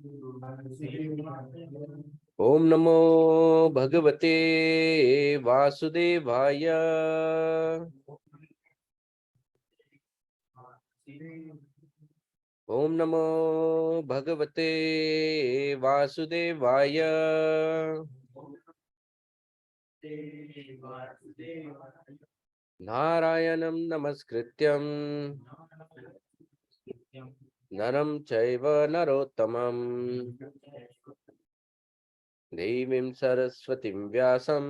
ओम नमो भगवते वासुदेवाय। ओम नमो भगवते वासुदेवाय। नारायणं नमस्कृत्यं नरं चैव नरोत्तमं देवीं सरस्वतीं व्यासं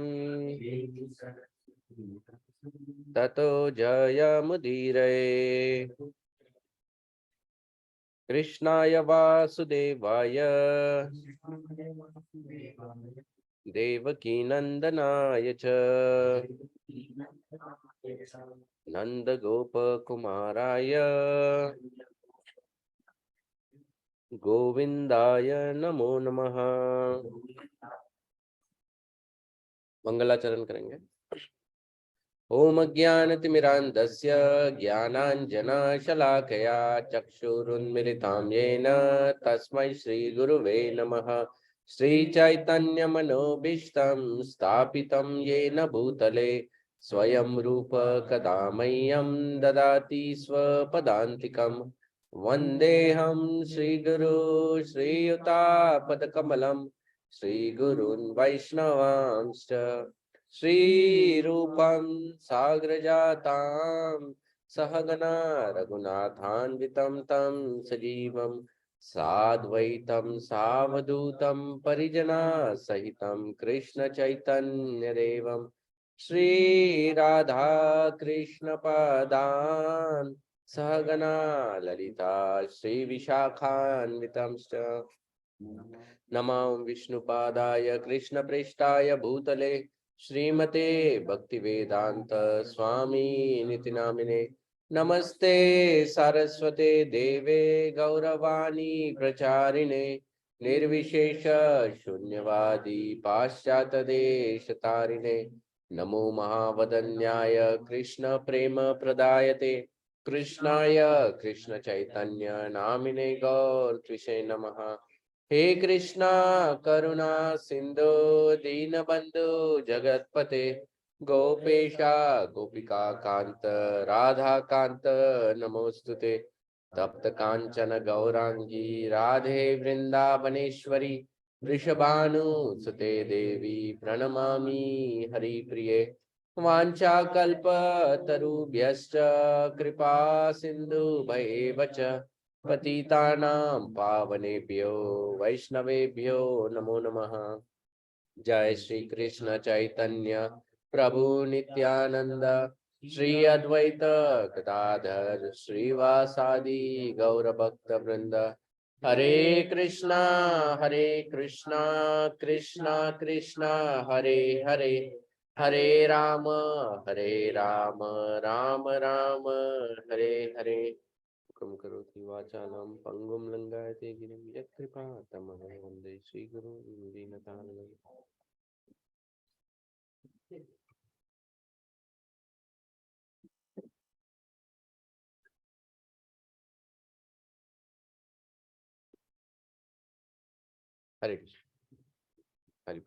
ततो जयमुदीरये। कृष्णाय वासुदेवाय देवकीनन्दनाय च नन्दगोपकुमाराय गोविंदाय नमो नमः। मंगलाचरण करेंगे। ओम अज्ञानतिमिरान्धस्य ज्ञानाञ्जनशलाकया चक्षुरुन्मिलितं येन तस्मै श्रीगुरुवे नमः। श्रीचैतन्यमनोभीष्टं स्थापितं येन भूतले स्वयं रूप कदा मह्यं ददाति स्वपदान्तिकम्। वन्देऽहं श्रीगुरु श्रीयुतापदकमलं श्रीगुरून् वैष्णवांश्च श्रीरूपं साग्रजातां सहगना रघुनाथान्वितं तं सजीवं साद्वैतं सावधूतं परिजना सहितं कृष्ण चैतन्यदेवं श्रीराधा कृष्ण पदान् सहगना ललिता श्रीविशाखान्वितं नमो विष्णुपादाय कृष्णप्रेष्ठाय भूतले श्रीमते भक्तिवेदांत स्वामी निति नामिने नमस्ते सारस्वते देवे गौरवाणी प्रचारिणे निर्विशेष शून्यवादी पाश्चात्य देश तारिणे नमो महावदन्याय कृष्ण प्रेम प्रदायते कृष्णाय कृष्ण चैतन्य नामिने गौर त्विषे नमः। हे कृष्णा करुणा सिंधु दीनबंधु जगतपते गोपेशा गोपिका कांत राधा कांत नमोस्तुते तप्त कांचन गौरांगी राधे वृंदावनेश्वरी वृषभानुसुते देवी प्रणमामि हरिप्रिये वाञ्छाकल्पतरुभ्यश्च कृपा सिन्धुभैव च पतितानां पावनेभ्यो वैष्णवेभ्यो नमो नमः। जय श्री कृष्ण चैतन्य प्रभु नित्यानंद श्री अद्वैत गदाधर श्रीवासादि गौर भक्त वृंद हरे कृष्णा कृष्णा कृष्णा हरे हरे हरे राम राम राम हरे हरे। हुक्म करोति वाचालं पंगुं लंघयते गिरिं यत्कृपातमहं वन्दे श्रीगुरुं दीनतारिणम्। हरे कृष्ण हरि।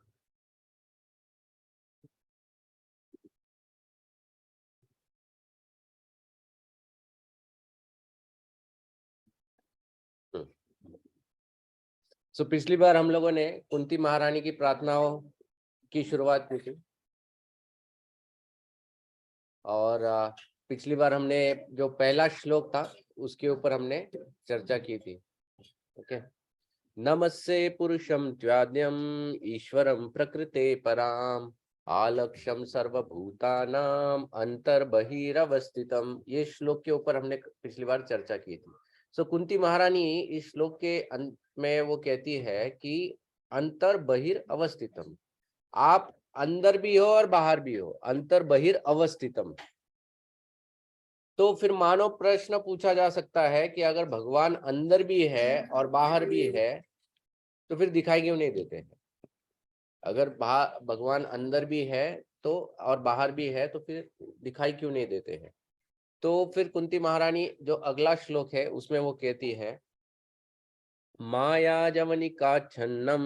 सो पिछली बार हम लोगों ने कुंती महारानी की प्रार्थनाओं की शुरुआत की थी और पिछली बार हमने जो पहला श्लोक था उसके ऊपर हमने चर्चा की थी। ओके। नमस्ते पुरुषम त्वाद्यम ईश्वरम प्रकृते पराम आलक्ष्यम सर्वभूतानाम अंतर्बहिरवस्थितम। ये श्लोक के ऊपर हमने पिछली बार चर्चा की थी। सो कुंती महारानी इस श्लोक के अंत में वो कहती है कि अंतर बहिर अवस्थितम, आप अंदर भी हो और बाहर भी हो, अंतर बहिर अवस्थितम। तो फिर मानो प्रश्न पूछा जा सकता है कि अगर भगवान अंदर भी है और बाहर भी है तो फिर दिखाई क्यों नहीं देते हैं? अगर भगवान अंदर भी है तो और बाहर भी है तो फिर दिखाई क्यों नहीं देते हैं? तो फिर कुंती महारानी जो अगला श्लोक है उसमें वो कहती है माया जवनिकाच्छन्नम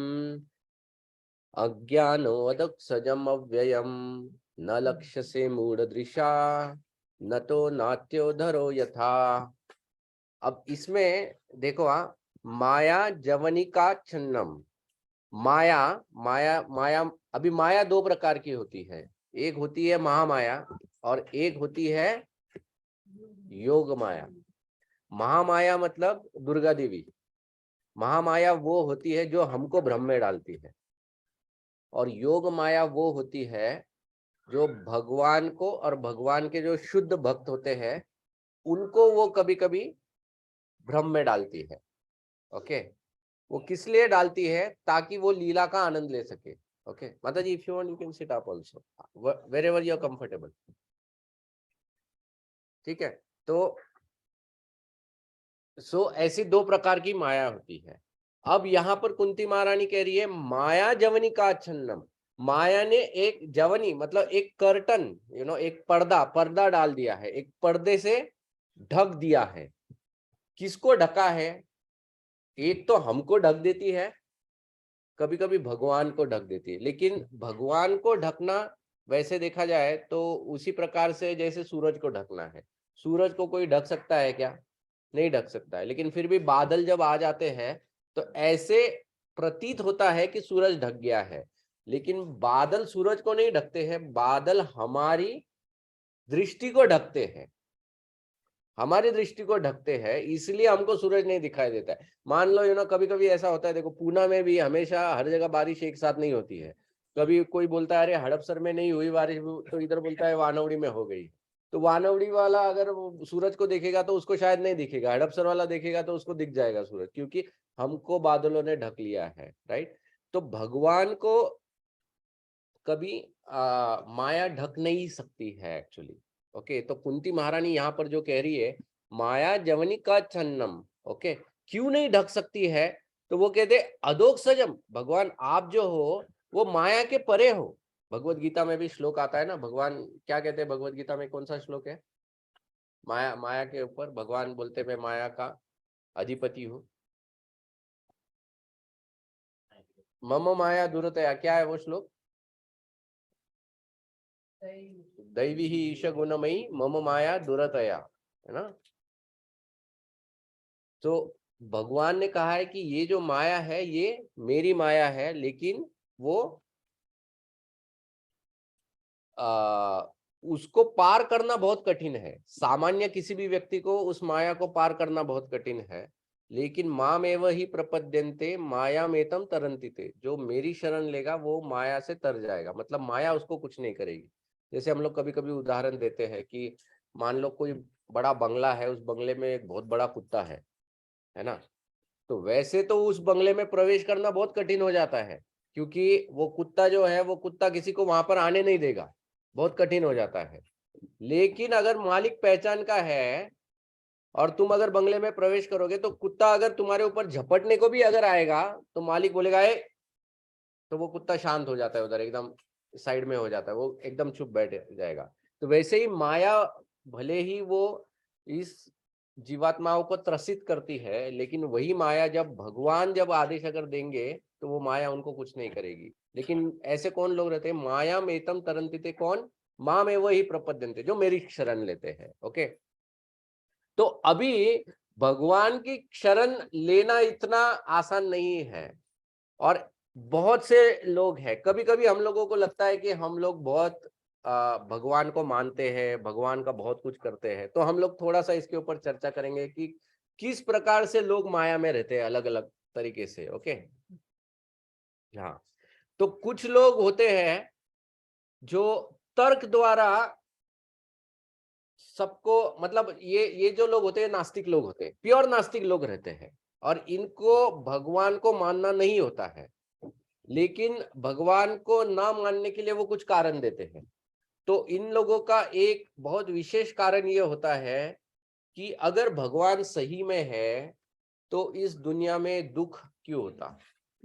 अज्ञानोदक्षजम अव्ययम न लक्ष्यसे मूढ़दृशा न तो नाट्योधरो यथा। अब इसमें देखो, माया जवनिकाच्छन्नम। माया माया माया अभी माया दो प्रकार की होती है। एक होती है महामाया और एक होती है योग माया। महामाया मतलब दुर्गा देवी। महामाया वो होती है जो हमको भ्रम में डालती है, और योग माया वो होती है जो भगवान को और भगवान के जो शुद्ध भक्त होते हैं उनको वो कभी कभी भ्रम में डालती है। ओके, वो किस लिए डालती है? ताकि वो लीला का आनंद ले सके। ओके माता जी, if you want you can sit up also wherever you are comfortable. ठीक है, तो ऐसी दो प्रकार की माया होती है। अब यहाँ पर कुंती महारानी कह रही है माया जवनी का छन्नम। माया ने एक जवनी मतलब एक कर्टन, एक पर्दा डाल दिया है, एक पर्दे से ढक दिया है। किसको ढका है? एक तो हमको ढक देती है, कभी कभी भगवान को ढक देती है। लेकिन भगवान को ढकना वैसे देखा जाए तो उसी प्रकार से जैसे सूरज को ढकना है। सूरज को कोई ढक सकता है क्या? नहीं ढक सकता है। लेकिन फिर भी बादल जब आ जाते हैं तो ऐसे प्रतीत होता है कि सूरज ढक गया है, लेकिन बादल सूरज को नहीं ढकते हैं, बादल हमारी दृष्टि को ढकते हैं। हमारी दृष्टि को ढकते हैं, इसलिए हमको सूरज नहीं दिखाई देता है। मान लो कभी कभी ऐसा होता है, देखो पूना में भी हमेशा हर जगह बारिश एक साथ नहीं होती है। कभी कोई बोलता है अरे हड़पसर में नहीं हुई बारिश, तो इधर बोलता है वानवड़ी में हो गई। तो वानवड़ी वाला अगर वो सूरज को देखेगा तो उसको शायद नहीं दिखेगा, हड़पसर वाला देखेगा तो उसको दिख जाएगा सूरज, क्योंकि हमको बादलों ने ढक लिया है। राइट? तो भगवान को कभी माया ढक नहीं सकती है एक्चुअली। ओके, तो कुंती महारानी यहाँ पर जो कह रही है माया जवनी का छन्नम, ओके, क्यों नहीं ढक सकती है? तो वो कहते अधोक सजम, भगवान आप जो हो वो माया के परे हो। भगवत गीता में भी श्लोक आता है ना, भगवान क्या कहते हैं भगवत गीता में? कौन सा श्लोक है? माया माया के ऊपर भगवान बोलते मैं माया का अधिपति हूँ। मम माया दुरतया, क्या है वो श्लोक? दैवी ही ईश गुणमयी मम माया दुरतया, है ना? तो भगवान ने कहा है कि ये जो माया है ये मेरी माया है, लेकिन वो आ, उसको पार करना बहुत कठिन है। सामान्य किसी भी व्यक्ति को उस माया को पार करना बहुत कठिन है। लेकिन माम एव ही प्रपद्यन्ते माया मेतम तरंति ते, जो मेरी शरण लेगा वो माया से तर जाएगा, मतलब माया उसको कुछ नहीं करेगी। जैसे हम लोग कभी कभी उदाहरण देते हैं कि मान लो कोई बड़ा बंगला है, उस बंगले में एक बहुत बड़ा कुत्ता है ना? तो वैसे तो उस बंगले में प्रवेश करना बहुत कठिन हो जाता है, क्योंकि वो कुत्ता जो है वो कुत्ता किसी को वहां पर आने नहीं देगा, बहुत कठिन हो जाता है। लेकिन अगर मालिक पहचान का है और तुम अगर बंगले में प्रवेश करोगे तो कुत्ता अगर तुम्हारे ऊपर झपटने को भी अगर आएगा तो मालिक बोलेगा ए, तो वो कुत्ता शांत हो जाता है, उधर एकदम साइड में हो जाता है, वो एकदम चुप बैठ जाएगा। तो वैसे ही माया भले ही वो इस जीवात्माओं को त्रसित करती है, लेकिन वही माया जब भगवान जब आदेश अगर देंगे तो वो माया उनको कुछ नहीं करेगी। लेकिन ऐसे कौन लोग रहते हैं? माया मेतम तरंतिते, कौन? माँ में वही प्रपद्यन्ते, जो मेरी शरण लेते हैं। ओके, तो अभी भगवान की शरण लेना इतना आसान नहीं है। और बहुत से लोग हैं, कभी कभी हम लोगों को लगता है कि हम लोग बहुत भगवान को मानते हैं, भगवान का बहुत कुछ करते हैं। तो हम लोग थोड़ा सा इसके ऊपर चर्चा करेंगे कि किस प्रकार से लोग माया में रहते हैं अलग अलग तरीके से। ओके, हाँ, तो कुछ लोग होते हैं जो तर्क द्वारा सबको, मतलब ये जो लोग होते हैं नास्तिक लोग होते हैं, प्योर नास्तिक लोग रहते हैं, और इनको भगवान को मानना नहीं होता है। लेकिन भगवान को ना मानने के लिए वो कुछ कारण देते हैं। तो इन लोगों का एक बहुत विशेष कारण ये होता है कि अगर भगवान सही में है तो इस दुनिया में दुख क्यों होता,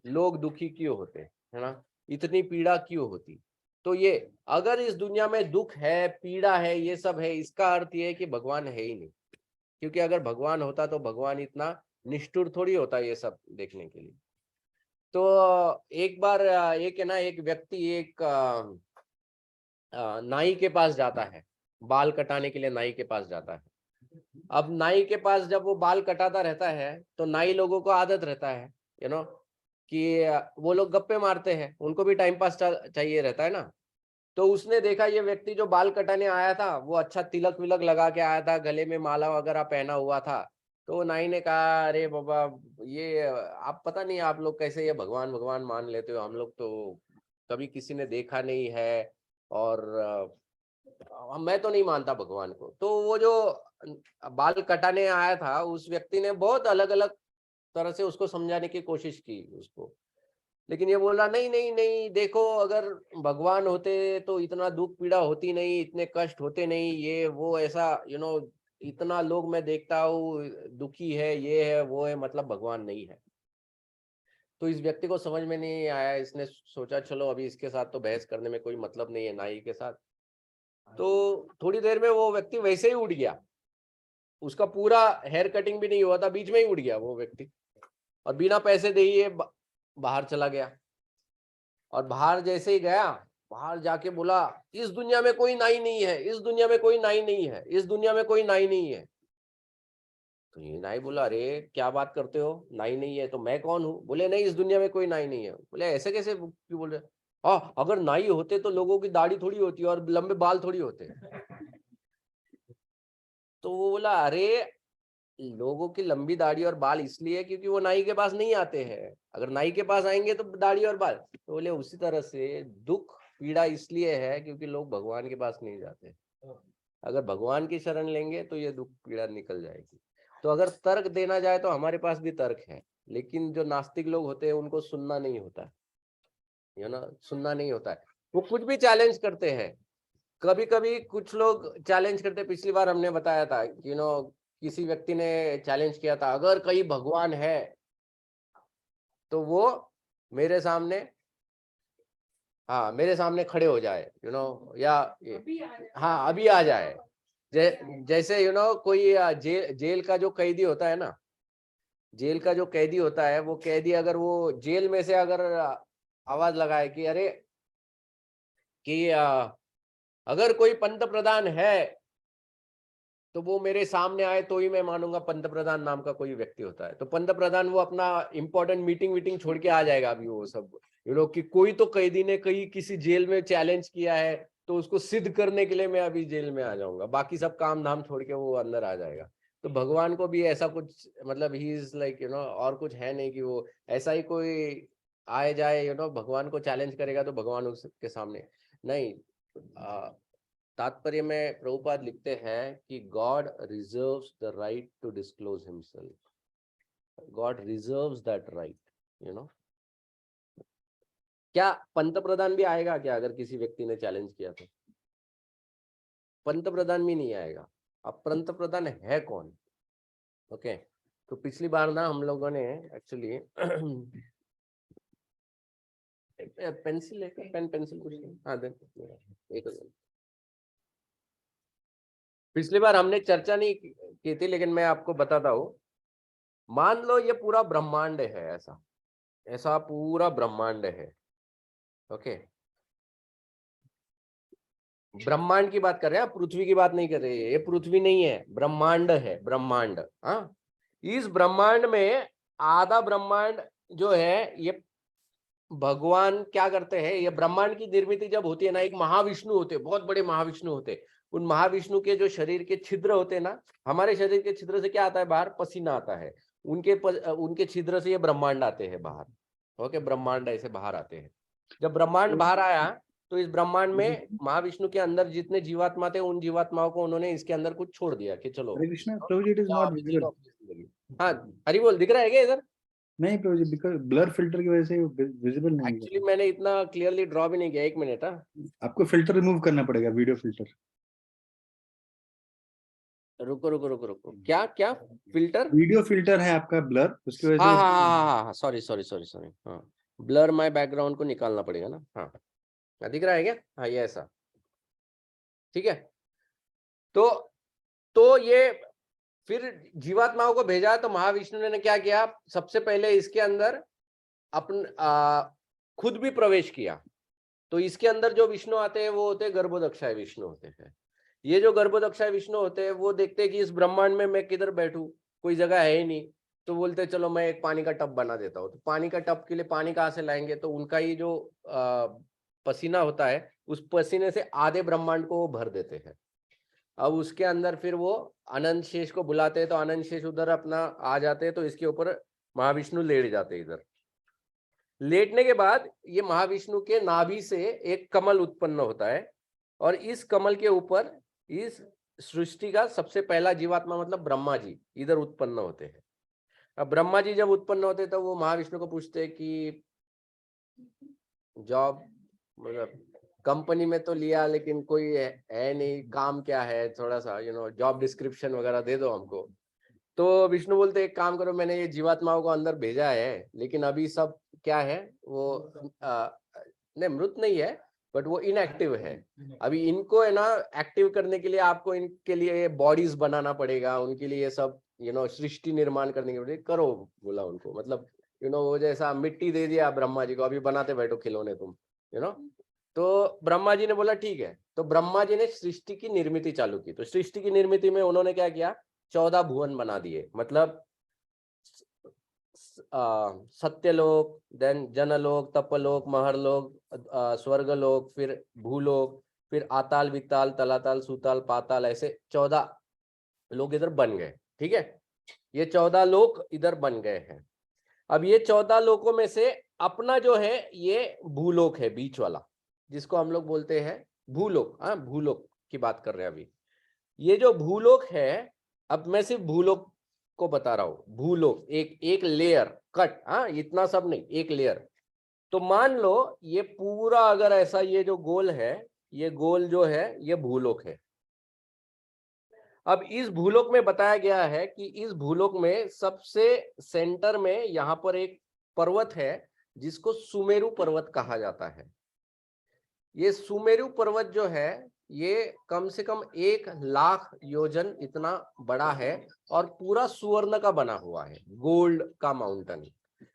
लोग दुखी क्यों होते, है ना? इतनी पीड़ा क्यों होती? तो ये अगर इस दुनिया में दुख है, पीड़ा है, ये सब है, इसका अर्थ ये है कि भगवान है ही नहीं। क्योंकि अगर भगवान होता तो भगवान इतना निष्ठुर थोड़ी होता है ये सब देखने के लिए। तो एक बार एक है ना, एक व्यक्ति एक नाई के पास जाता है, बाल कटाने के लिए नाई के पास जाता है। अब नाई के पास जब वो बाल कटाता रहता है तो नाई लोगों को आदत रहता है कि वो लोग गप्पे मारते हैं, उनको भी टाइम पास चाहिए रहता है ना। तो उसने देखा ये व्यक्ति जो बाल कटाने आया था वो अच्छा तिलक विलक लगा के आया था, गले में माला वगैरह पहना हुआ था। तो नाई ने कहा, अरे बाबा ये आप पता नहीं आप लोग कैसे ये भगवान भगवान मान लेते हो, हम लोग तो कभी किसी ने देखा नहीं है और मैं तो नहीं मानता भगवान को। तो वो जो बाल कटाने आया था उस व्यक्ति ने बहुत अलग अलग तरह से उसको समझाने की कोशिश की उसको, लेकिन ये बोला नहीं नहीं नहीं, देखो अगर भगवान होते तो इतना दुख पीड़ा होती नहीं, इतने कष्ट होते नहीं, ये वो ऐसा इतना लोग मैं देखता हूँ दुखी है, ये है वो है, मतलब भगवान नहीं है। तो इस व्यक्ति को समझ में नहीं आया, इसने सोचा चलो अभी इसके साथ तो बहस करने में कोई मतलब नहीं है नाई के साथ। तो थोड़ी देर में वो व्यक्ति वैसे ही उड़ गया, उसका पूरा हेयर कटिंग भी नहीं हुआ था, बीच में ही उड़ गया वो व्यक्ति और बिना पैसे दे ही बाहर चला गया। और बाहर जैसे ही गया, बाहर जाके बोला इस दुनिया में कोई नाई नहीं है, इस दुनिया में कोई नाई नहीं है, इस दुनिया में कोई नाई नहीं है। तो ये नाई बोला, अरे क्या बात करते हो, नाई नहीं है तो मैं कौन हूँ? बोले नहीं, इस दुनिया में कोई नाई नहीं है। बोले ऐसे कैसे क्यों बोल रहे? हाँ, अगर नाई होते तो लोगों की दाढ़ी थोड़ी होती और लंबे बाल थोड़ी होते। तो वो बोला, अरे लोगों की लंबी दाढ़ी और बाल इसलिए क्योंकि वो नाई के पास नहीं आते हैं, अगर नाई के पास आएंगे तो दाढ़ी और बाल। तो बोले उसी तरह से दुख पीड़ा इसलिए है क्योंकि लोग भगवान के पास नहीं जाते, अगर भगवान की शरण लेंगे तो ये दुख पीड़ा निकल जाएगी। तो अगर तर्क देना जाए तो हमारे पास भी तर्क है, लेकिन जो नास्तिक लोग होते हैं उनको सुनना नहीं होता है, सुनना नहीं होता है, वो कुछ भी चैलेंज करते हैं। कभी कभी कुछ लोग चैलेंज करते, पिछली बार हमने बताया था किसी व्यक्ति ने चैलेंज किया था, अगर कहीं भगवान है तो वो मेरे सामने, हाँ मेरे सामने खड़े हो जाए, या हाँ अभी आ जाए। जैसे कोई जेल का जो कैदी होता है ना, जेल का जो कैदी होता है, वो कैदी अगर वो जेल में से अगर आवाज लगाए कि अरे कि अगर कोई पंत प्रधान है तो वो मेरे सामने आए तो ही मैं मानूंगा पंत प्रधान नाम का कोई व्यक्ति होता है। तो पंत प्रधान वो अपना इंपॉर्टेंट मीटिंग छोड़ के आ जाएगा अभी वो सब, कि कोई तो कैदी ने कहीं किसी जेल में चैलेंज किया है तो उसको सिद्ध करने के लिए मैं अभी जेल में आ जाऊंगा, बाकी सब काम धाम छोड़ के वो अंदर आ जाएगा। तो भगवान को भी ऐसा कुछ, मतलब ही इज लाइक और कुछ है नहीं कि वो ऐसा ही कोई आए जाए, भगवान को चैलेंज करेगा तो भगवान उसके सामने नहीं। तात्पर्य में प्रभुपाद लिखते हैं कि God reserves the right to disclose himself, God reserves that right. क्या पंत प्रधान भी आएगा क्या अगर किसी व्यक्ति ने चैलेंज किया तो? पंत प्रधान भी नहीं आएगा। अब पंत प्रधान है कौन? ओके, तो पिछली बार ना हम लोगों ने एक्चुअली पेंसिल है, पेन पेंसिल कुछ नहीं, हाँ दे एक। पिछली बार हमने चर्चा नहीं की थी, लेकिन मैं आपको बताता हूँ। मान लो ये पूरा ब्रह्मांड है, ऐसा ऐसा पूरा ब्रह्मांड है। ओके, ब्रह्मांड की बात कर रहे हैं, पृथ्वी की बात नहीं कर रहे हैं। ये पृथ्वी नहीं है, ब्रह्मांड है, ब्रह्मांड। हाँ, इस ब्रह्मांड में आधा ब्रह्मांड जो है ये भगवान क्या करते हैं, ये ब्रह्मांड की निर्मित जब होती है ना, एक महाविष्णु होते, बहुत बड़े महाविष्णु होते। उन महाविष्णु के जो शरीर के छिद्र होते हैं ना, हमारे शरीर के छिद्र से क्या आता है बाहर? पसीना आता है। उनके छिद्र से ये ब्रह्मांड आते हैं बाहर। ओके, ब्रह्मांड ऐसे बाहर आते हैं। जब ब्रह्मांड बाहर आया तो इस ब्रह्मांड में महाविष्णु के अंदर जितने जीवात्मा थे उन जीवात्माओं को उन्होंने इसके अंदर कुछ छोड़ दिया कि चलो। हरे कृष्णा प्रभु जी, इट इज नॉट विजिबल। हाँ हरि बोल, दिख रहा है क्या इधर? नहीं प्रभु जी, बिकॉज ब्लर फिल्टर की वजह से विजिबल नहीं है। एक्चुअली मैंने इतना क्लियरली ड्रॉ भी नहीं किया, एक मिनट। हाँ, आपको फिल्टर रिमूव करना पड़ेगा, वीडियो फिल्टर। रुको रुको रुको रुको, क्या क्या फिल्टर? वीडियो फिल्टर है आपका ब्लर, उसकी वजह हाँ से। हाँ हाँ हाँ, सॉरी सॉरी सॉरी सॉरी, हाँ ब्लर माय बैकग्राउंड को निकालना पड़ेगा ना। हाँ, दिख रहा है क्या? हाँ, ये ऐसा, ठीक है। तो ये फिर जीवात्माओं को भेजा तो महाविष्णु ने क्या किया, सबसे पहले इसके अंदर खुद भी प्रवेश किया। तो इसके अंदर जो विष्णु आते हैं वो होते हैं गर्भोदक्षाय विष्णु होते हैं। ये जो गर्भोदक्षाय विष्णु होते हैं वो देखते हैं कि इस ब्रह्मांड में मैं किधर बैठूं, कोई जगह है ही नहीं, तो बोलते हैं चलो मैं एक पानी का टब बना देता हूँ। तो पानी का टब के लिए पानी कहाँ से लाएंगे, तो उनका ही जो पसीना होता है उस पसीने से आधे ब्रह्मांड को वो भर देते हैं। अब उसके अंदर फिर वो अनंत शेष को बुलाते हैं, तो अनंत शेष उधर अपना आ जाते हैं, तो इसके ऊपर महाविष्णु लेट जाते हैं। इधर लेटने के बाद ये महाविष्णु के नाभि से एक कमल उत्पन्न होता है, और इस कमल के ऊपर इस सृष्टि का सबसे पहला जीवात्मा मतलब ब्रह्मा जी इधर उत्पन्न होते हैं। अब ब्रह्मा जी जब उत्पन्न होते हैं तो वो महाविष्णु को पूछते हैं कि जॉब मतलब कंपनी में तो लिया लेकिन कोई है नहीं, काम क्या है, थोड़ा सा जॉब डिस्क्रिप्शन वगैरह दे दो हमको। तो विष्णु बोलते एक काम करो, मैंने ये जीवात्माओं को अंदर भेजा है, लेकिन अभी सब क्या है वो नहीं, मृत नहीं है, बट वो इनएक्टिव है। अभी इनको है ना एक्टिव करने के लिए आपको इनके लिए बॉडीज बनाना पड़ेगा, उनके लिए सब सृष्टि निर्माण करने के लिए करो, बोला उनको। मतलब वो जैसा मिट्टी दे दिया ब्रह्मा जी को, अभी बनाते बैठो खिलौने तुम, तो ब्रह्मा जी ने बोला ठीक है। तो ब्रह्मा जी ने सृष्टि की निर्मिति चालू की। तो सृष्टि की निर्मिति में उन्होंने क्या किया, 14 भुवन बना दिए, मतलब सत्यलोक, देन जनलोक, तपलोक, महरलोक, स्वर्गलोक, फिर भूलोक, फिर आताल, विताल, तलाताल, सुताल, पाताल, ऐसे 14 लोग इधर बन गए। ठीक है, ये 14 लोक इधर बन गए हैं। अब ये 14 लोकों में से अपना जो है ये भूलोक है, बीच वाला, जिसको हम लोग बोलते हैं भूलोक। हाँ, भूलोक की बात कर रहे हैं अभी। ये जो भूलोक है, अब मैं सिर्फ भूलोक को बता रहा हूं। भूलोक एक लेयर कट, हाँ, इतना सब नहीं, एक लेयर। तो मान लो ये पूरा अगर ऐसा ये जो गोल है, ये गोल जो है ये भूलोक है। अब इस भूलोक में बताया गया है कि इस भूलोक में सबसे सेंटर में यहाँ पर एक पर्वत है जिसको सुमेरु पर्वत कहा जाता है। ये सुमेरु पर्वत जो है ये कम से कम 1,00,000 योजन इतना बड़ा है, और पूरा सुवर्ण का बना हुआ है, गोल्ड का माउंटेन।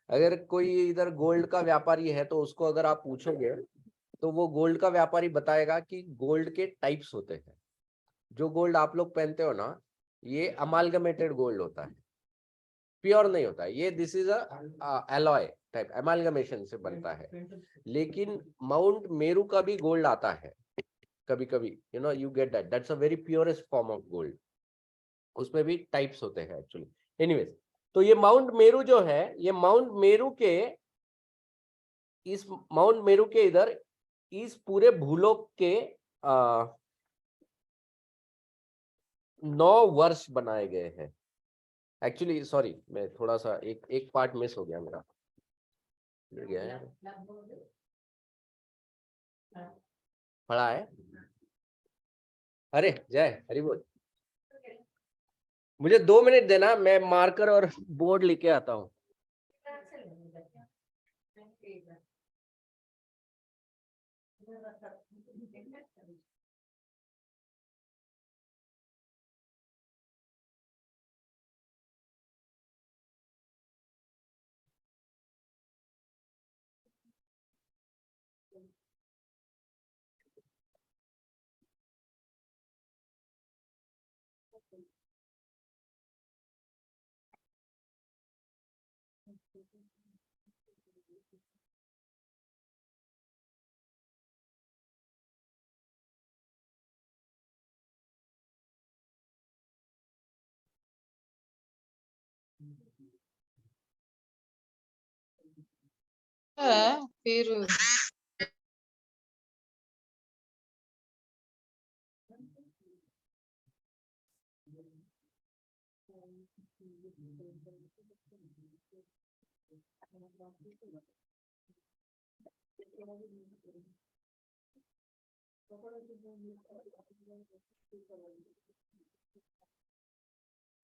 अगर कोई इधर गोल्ड का व्यापारी है तो उसको अगर आप पूछोगे तो वो गोल्ड का व्यापारी बताएगा कि गोल्ड के टाइप्स होते हैं। जो गोल्ड आप लोग पहनते हो ना, ये अमालगमेटेड गोल्ड होता है, प्योर नहीं होता है ये। This is a alloy type, amalgamation से बनता है। लेकिन माउंट मेरू का भी गोल्ड आता है कभी कभी, you get that's a very purest form of gold. उसमें भी टाइप्स होते हैं एक्चुअली। एनीवेज, तो ये माउंट मेरू जो है, ये माउंट मेरू के इधर इस पूरे भूलोक के 9 वर्ष बनाए गए हैं। एक्चुअली सॉरी, मैं थोड़ा सा एक पार्ट मिस हो गया मेरा, मिल गया है, पढ़ा है। अरे जय हरि बोल, मुझे 2 मिनट देना, मैं मार्कर और बोर्ड लेके आता हूँ। फिर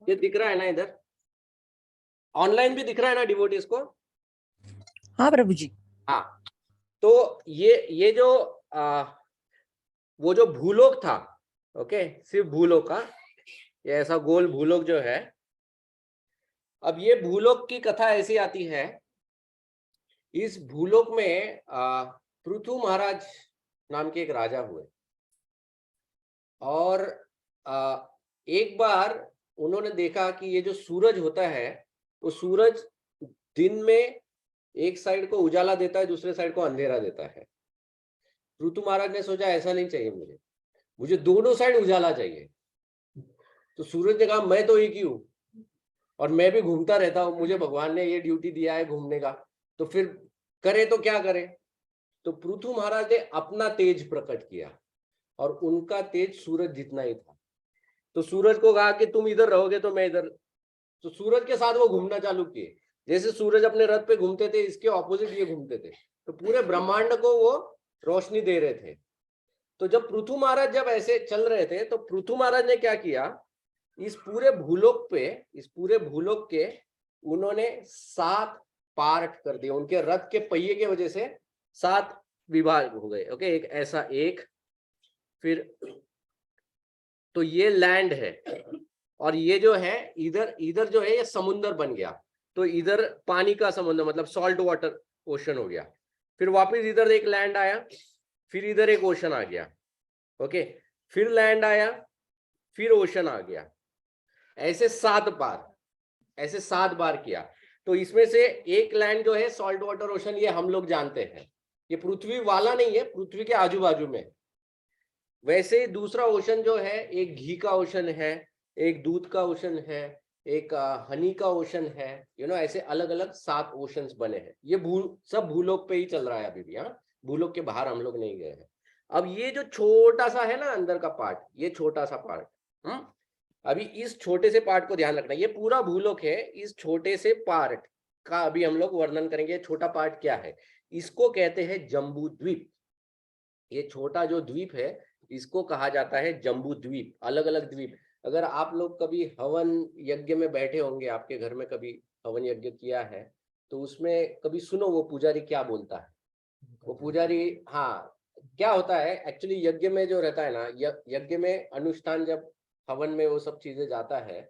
ये दिख रहा है ना इधर, ऑनलाइन भी दिख रहा है ना डिवोटीज को? हाँ प्रभु जी। हाँ, तो ये जो वो जो भूलोक था, ओके, सिर्फ भूलोक का, ये ऐसा गोल भूलोक जो है, अब ये भूलोक की कथा ऐसी आती है, इस भूलोक में पृथु महाराज नाम के एक राजा हुए और एक बार उन्होंने देखा कि ये जो सूरज होता है वो सूरज दिन में एक साइड को उजाला देता है, दूसरे साइड को अंधेरा देता है। पृथु महाराज ने सोचा ऐसा नहीं चाहिए, मुझे दोनों साइड उजाला चाहिए। तो सूरज ने कहा मैं तो एक ही हूं और मैं भी घूमता रहता हूं, मुझे भगवान ने ये ड्यूटी दिया है घूमने का, तो फिर करे तो क्या करे। तो पृथु महाराज ने अपना तेज प्रकट किया और उनका तेज सूरज जितना ही था। तो सूरज को कहा कि तुम इधर रहोगे तो मैं इधर। तो सूरज के साथ वो घूमना चालू किए। जैसे सूरज अपने रथ पे घूमते थे, इसके ऑपोजिट ये घूमते थे, तो पूरे ब्रह्मांड को वो रोशनी दे रहे थे। तो जब पृथु महाराज जब ऐसे चल रहे थे तो पृथु महाराज ने क्या किया, इस पूरे भूलोक के उन्होंने 7 पार्ट कर दिए। उनके रथ के पहिए के वजह से 7 विभाग हो गए। ओके, एक ऐसा एक, फिर तो ये लैंड है और ये जो है इधर जो है ये समुद्र बन गया। तो इधर पानी का समुद्र मतलब सॉल्ट वाटर ओशन हो गया। फिर वापस इधर एक लैंड आया, फिर इधर एक ओशन आ गया। ओके, फिर लैंड आया, फिर ओशन आ गया। ऐसे 7 बार किया। तो इसमें से एक लैंड जो है सॉल्ट वाटर ओशन, ये हम लोग जानते हैं, ये पृथ्वी वाला नहीं है, पृथ्वी के आजू बाजू में। वैसे ही दूसरा ओशन जो है, एक घी का ओशन है, एक दूध का ओशन है, एक हनी का ओशन है, ऐसे अलग अलग 7 ओशंस बने हैं। ये सब भूलोक पे ही चल रहा है अभी भी। हाँ, भूलोक के बाहर हम लोग नहीं गए हैं। अब ये जो छोटा सा है ना अंदर का पार्ट, ये छोटा सा पार्ट, अभी इस छोटे से पार्ट को ध्यान रखना। ये पूरा भूलोक है, इस छोटे से पार्ट का अभी हम लोग वर्णन करेंगे। छोटा पार्ट क्या है, इसको कहते हैं जम्बू द्वीप। ये छोटा जो द्वीप है इसको कहा जाता है जम्बू द्वीप, अलग अलग द्वीप। अगर आप लोग कभी हवन यज्ञ में बैठे होंगे, आपके घर में कभी हवन यज्ञ किया है, तो उसमें कभी सुनो वो पुजारी क्या बोलता है। वो पुजारी, हाँ, क्या होता है एक्चुअली यज्ञ में जो रहता है ना, यज्ञ में अनुष्ठान, जब हवन में वो सब चीजें जाता है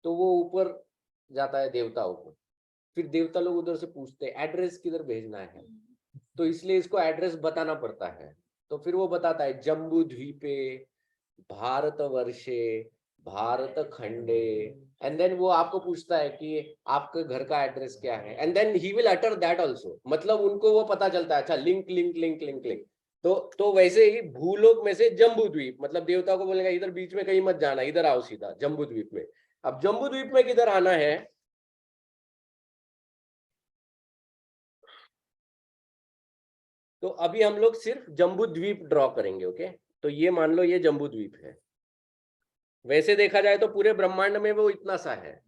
तो वो ऊपर जाता है देवताओं को। फिर देवता लोग उधर से पूछते हैं एड्रेस किधर भेजना है, तो इसलिए इसको एड्रेस बताना पड़ता है। तो फिर वो बताता है जम्बू द्वीपे भारत वर्षे भारत खंडे, एंड देन वो आपको पूछता है कि आपके घर का एड्रेस क्या है, and then he will utter that also. मतलब उनको वो पता चलता है, अच्छा link link link link link. तो वैसे ही भूलोक में से जम्बू द्वीप, मतलब देवता को बोलेगा इधर बीच में कहीं मत जाना, इधर आओ सीधा जम्बू द्वीप में। अब जम्बू द्वीप में किधर आना है, तो अभी हम लोग सिर्फ जम्बू द्वीप ड्रॉ करेंगे। ओके, तो ये मान लो ये जम्बू द्वीप है। वैसे देखा जाए तो पूरे ब्रह्मांड में वो इतना सा है,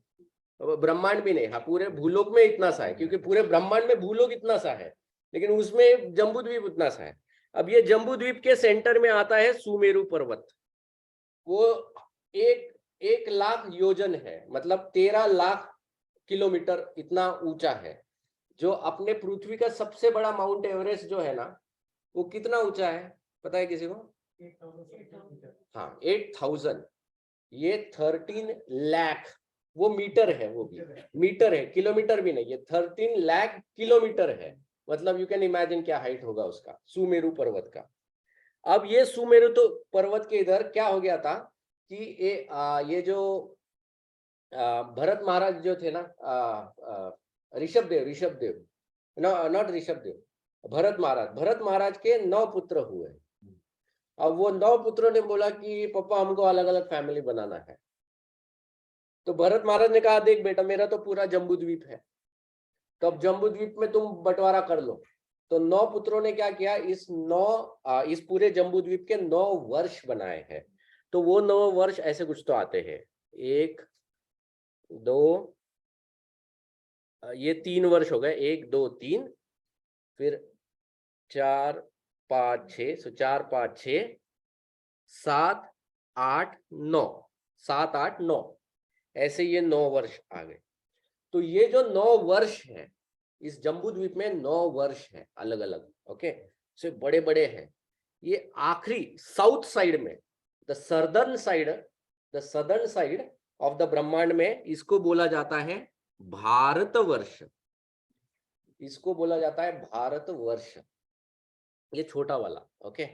ब्रह्मांड भी नहीं, हाँ पूरे भूलोक में इतना सा है, क्योंकि पूरे ब्रह्मांड में भूलोक इतना सा है, लेकिन उसमें जम्बू द्वीप उतना सा है। अब ये जम्बू द्वीप के सेंटर में आता है सुमेरु पर्वत। वो 1 लाख योजन है, मतलब 13 लाख किलोमीटर इतना ऊंचा है। जो अपने पृथ्वी का सबसे बड़ा माउंट एवरेस्ट जो है ना, वो कितना ऊंचा है पता है किसी को? हाँ, 8000। ये 13 लाख, वो मीटर है, वो भी मीटर है, किलोमीटर भी नहीं। ये 13 लाख किलोमीटर है, मतलब यू कैन इमेजिन क्या हाइट होगा उसका, सुमेरु पर्वत का। अब ये सुमेरु तो पर्वत के इधर क्या हो गया था कि ये जो भरत महाराज जो थे ना, ऋषभदेव, नॉट ऋषभदेव, भरत महाराज के 9 पुत्र हुए। अब वो 9 पुत्रों ने बोला कि पापा हमको अलग अलग फैमिली बनाना है। तो भरत महाराज ने कहा देख बेटा, मेरा तो पूरा जम्बू द्वीप है, तो अब जम्बू द्वीप में तुम बंटवारा कर लो। तो 9 पुत्रों ने क्या किया, इस पूरे जम्बू द्वीप के 9 वर्ष बनाए हैं। तो वो 9 वर्ष ऐसे कुछ तो आते हैं, 1 2, ये 3 वर्ष हो गए, 1 2 3, फिर 4 5 6, सो 4 5 6 7 8 9, 7 8 9, ऐसे ये 9 वर्ष आ गए। तो ये जो 9 वर्ष है, इस जम्बू द्वीप में 9 वर्ष है अलग अलग। ओके, से बड़े बड़े हैं। ये आखिरी साउथ साइड में, the southern side the southern side of the ब्रह्मांड में, इसको बोला जाता है भारतवर्ष। इसको बोला जाता है भारतवर्ष, ये छोटा वाला। ओके,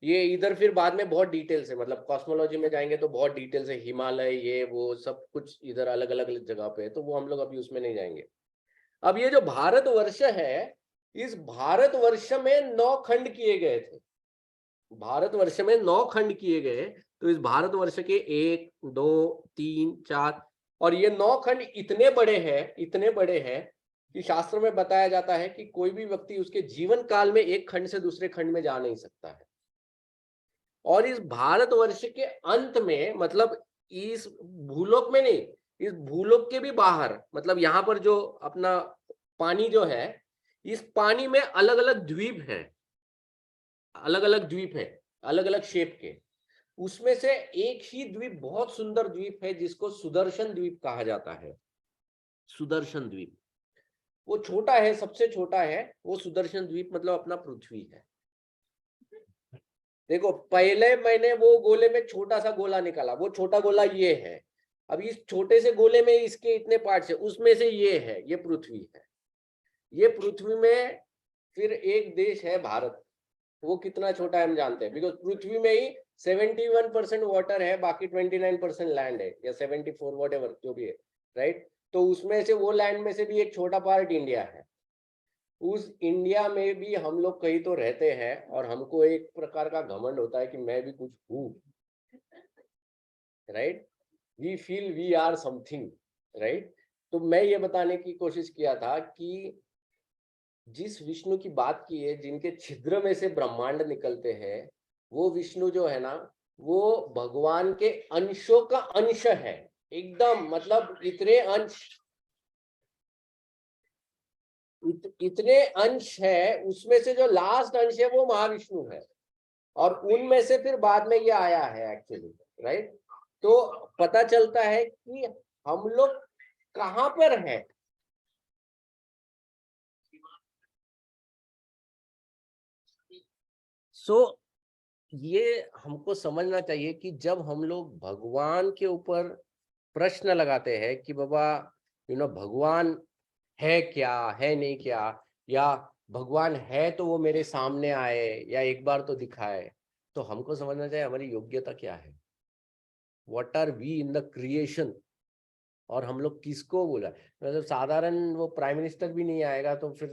ये इधर फिर बाद में बहुत डिटेल से, मतलब कॉस्मोलॉजी में जाएंगे तो बहुत डिटेल से हिमालय ये वो सब कुछ इधर अलग अलग जगह पे है, तो वो हम लोग अभी उसमें नहीं जाएंगे। अब ये जो भारतवर्ष है, इस भारतवर्ष में 9 खंड किए गए थे। भारतवर्ष में 9 खंड किए गए। तो इस भारतवर्ष के 1 2 3 4, और ये 9 खंड इतने बड़े हैं, इतने बड़े हैं कि शास्त्र में बताया जाता है कि कोई भी व्यक्ति उसके जीवन काल में एक खंड से दूसरे खंड में जा नहीं सकता है। और इस भारतवर्ष के अंत में, मतलब इस भूलोक में नहीं, इस भूलोक के भी बाहर, मतलब यहाँ पर जो अपना पानी जो है, इस पानी में अलग अलग द्वीप हैं, अलग अलग द्वीप है, अलग अलग शेप के। उसमें से एक ही द्वीप बहुत सुंदर द्वीप है जिसको सुदर्शन द्वीप कहा जाता है। सुदर्शन द्वीप वो छोटा है, सबसे छोटा है वो सुदर्शन द्वीप, मतलब अपना पृथ्वी है। देखो पहले मैंने वो गोले में छोटा सा गोला निकाला, वो छोटा गोला ये है। अब इस छोटे से गोले में इसके इतने पार्ट्स है, उसमें से ये है, ये पृथ्वी है। ये पृथ्वी में फिर एक देश है भारत, वो कितना छोटा है हम जानते हैं, बिकॉज पृथ्वी में ही 71% वाटर है, बाकी 29% लैंड है, या 74 व्हाटएवर जो भी है, राइट। तो उसमें से, वो लैंड में से भी एक छोटा पार्ट इंडिया है। उस इंडिया में भी हम लोग कहीं तो रहते हैं, और हमको एक प्रकार का घमंड होता है कि मैं भी कुछ हूँ, right. We feel we are something, right. तो मैं ये बताने की कोशिश किया था कि जिस विष्णु की बात की है, जिनके छिद्र में से ब्रह्मांड निकलते हैं, वो विष्णु जो है ना, वो भगवान के अंशों का अंश है एकदम। मतलब इतने अंश, इतने अंश है, उसमें से जो लास्ट अंश है वो महाविष्णु है, और उनमें से फिर बाद में ये आया है एक्चुअली, राइट। तो पता चलता है कि हम लोग कहां पर हैं। सो ये हमको समझना चाहिए कि जब हम लोग भगवान के ऊपर प्रश्न लगाते हैं कि बाबा भगवान है क्या, है नहीं क्या, या भगवान है तो वो मेरे सामने आए या एक बार तो दिखाए, तो हमको समझना चाहिए हमारी योग्यता क्या है, what are we in the creation. और हम लोग किसको बोला, मतलब साधारण वो प्राइम मिनिस्टर भी नहीं आएगा तो फिर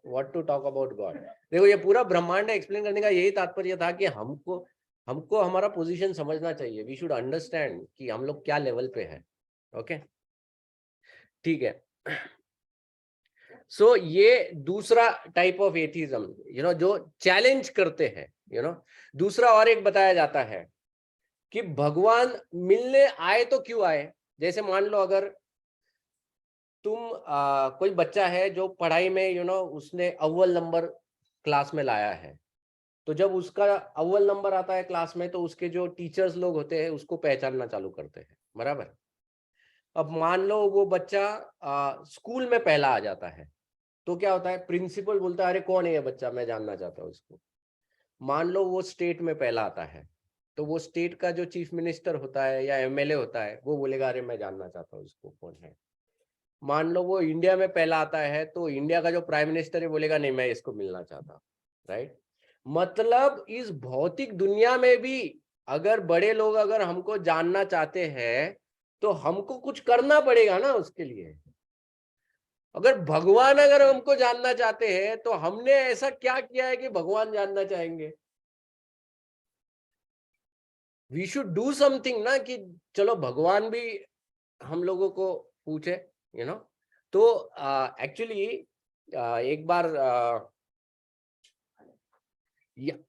what to talk about God. देखो ये पूरा ब्रह्मांड एक्सप्लेन करने का यही तात्पर्य था कि हमको हमारा पोजीशन समझना चाहिए। वी शुड अंडरस्टैंड कि हम लोग क्या लेवल पे है। ओके, ठीक है। सो ये दूसरा टाइप ऑफ एथिज्म, जो चैलेंज करते हैं। दूसरा और एक बताया जाता है कि भगवान मिलने आए तो क्यों आए। जैसे मान लो अगर तुम कोई बच्चा है जो पढ़ाई में उसने अव्वल नंबर क्लास में लाया है, तो जब उसका अव्वल नंबर आता है क्लास में, तो उसके जो टीचर्स लोग होते हैं उसको पहचानना चालू करते हैं, बराबर। अब मान लो वो बच्चा स्कूल में पहला आ जाता है, तो क्या होता है, प्रिंसिपल बोलता है अरे कौन है ये बच्चा, मैं जानना चाहता हूँ इसको। मान लो वो स्टेट में पहला आता है, तो वो स्टेट का जो चीफ मिनिस्टर होता है या एमएलए होता है, वो बोलेगा अरे मैं जानना चाहता हूँ इसको कौन है। मान लो वो इंडिया में पहला आता है, तो इंडिया का जो प्राइम मिनिस्टर है बोलेगा नहीं मैं इसको मिलना चाहता हूँ, राइट। मतलब इस भौतिक दुनिया में भी अगर बड़े लोग अगर हमको जानना चाहते हैं, तो हमको कुछ करना पड़ेगा ना उसके लिए। अगर भगवान अगर हमको जानना चाहते हैं, तो हमने ऐसा क्या किया है कि भगवान जानना चाहेंगे। वी शुड डू समथिंग ना, कि चलो भगवान भी हम लोगों को पूछे। तो एक्चुअली एक बार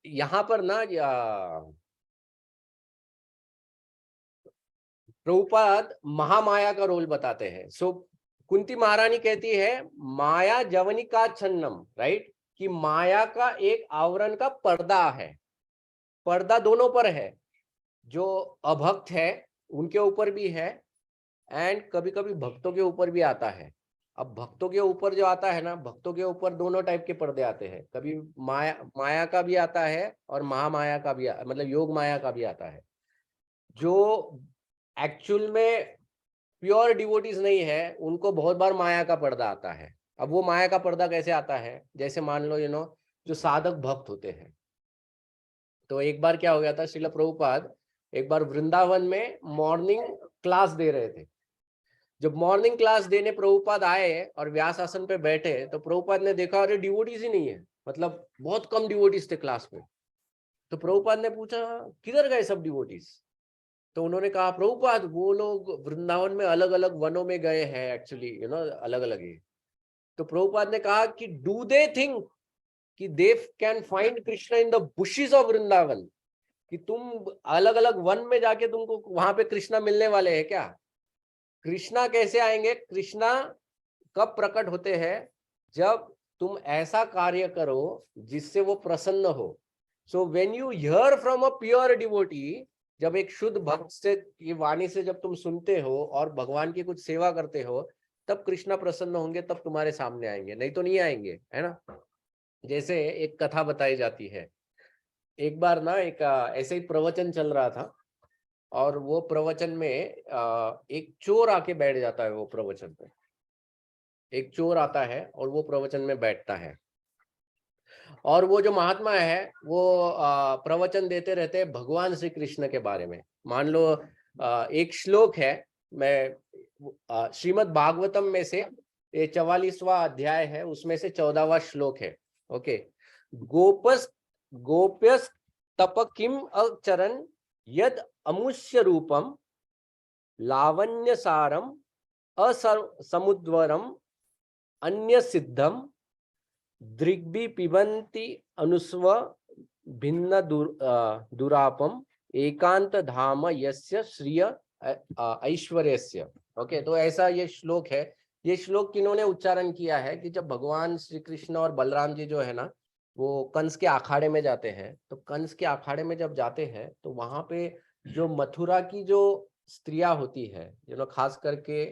यहाँ पर ना प्रभुपाद महामाया का रोल बताते हैं। सो कुंती महारानी कहती है माया जवनिका छन्नम, राइट, कि माया का एक आवरण का पर्दा है। पर्दा दोनों पर है, जो अभक्त है उनके ऊपर भी है, एंड कभी कभी भक्तों के ऊपर भी आता है। अब भक्तों के ऊपर जो आता है ना, भक्तों के ऊपर दोनों टाइप के पर्दे आते हैं, कभी माया का भी आता है और महामाया का भी, मतलब योग माया का भी आता है। जो एक्चुअल में प्योर डिवोटीज नहीं है, उनको बहुत बार माया का पर्दा आता है। अब वो माया का पर्दा कैसे आता है, जैसे मान लो जो साधक भक्त होते हैं। तो एक बार क्या हो गया था, श्रील प्रभुपाद एक बार वृंदावन में मॉर्निंग क्लास दे रहे थे। जब मॉर्निंग क्लास देने प्रभुपाद आए और व्यास आसन पे बैठे, तो प्रभुपाद ने देखा अरे डिवोटीज ही नहीं है, मतलब बहुत कम डिवोटीज थे क्लास में। तो प्रभुपाद ने पूछा किधर गए सब डिवोटीज? तो उन्होंने कहा प्रभुपाद वो लोग वृंदावन में अलग अलग वनों में गए हैं, एक्चुअली अलग अलग ही। तो प्रभुपाद ने कहा कि डू दे थिंक कि they can find Krishna in the bushes of Vrindavan, कि तुम अलग अलग वन में जाके तुमको वहां पे कृष्णा मिलने वाले हैं क्या? कृष्णा कैसे आएंगे? कृष्णा कब प्रकट होते हैं? जब तुम ऐसा कार्य करो जिससे वो प्रसन्न हो। So when you here from a pure devotee, जब एक शुद्ध भक्त से की वाणी से जब तुम सुनते हो और भगवान की कुछ सेवा करते हो, तब कृष्णा प्रसन्न होंगे, तब तुम्हारे सामने आएंगे, नहीं तो नहीं आएंगे, है ना। जैसे एक कथा बताई जाती है। एक बार ना एक ऐसे ही प्रवचन चल रहा था, और वो प्रवचन में एक चोर आके बैठ जाता है। वो प्रवचन पे एक चोर आता है और वो प्रवचन में बैठता है, और वो जो महात्मा है वो प्रवचन देते रहते हैं भगवान श्री कृष्ण के बारे में। मान लो एक श्लोक है, मैं श्रीमद् भागवतम में से ये 44वां अध्याय है, उसमें से 14वां श्लोक है। ओके, गोप्यस तप किम अचरन यद अमुष्य रूपम लावण्य सारम असमुद्वरम अन्य सिद्धम दृग्भि पिबन्ति अनुस्व भिन्न दुरापम एकांत धाम यस्य श्रिय ऐश्वर्यस्य। ओके, तो ऐसा ये श्लोक है। ये श्लोक किन्होंने उच्चारण किया है कि जब भगवान श्री कृष्ण और बलराम जी जो है ना, वो कंस के अखाड़े में जाते हैं। तो कंस के अखाड़े में जब जाते हैं तो वहां पे जो मथुरा की जो स्त्रियां होती है, खास करके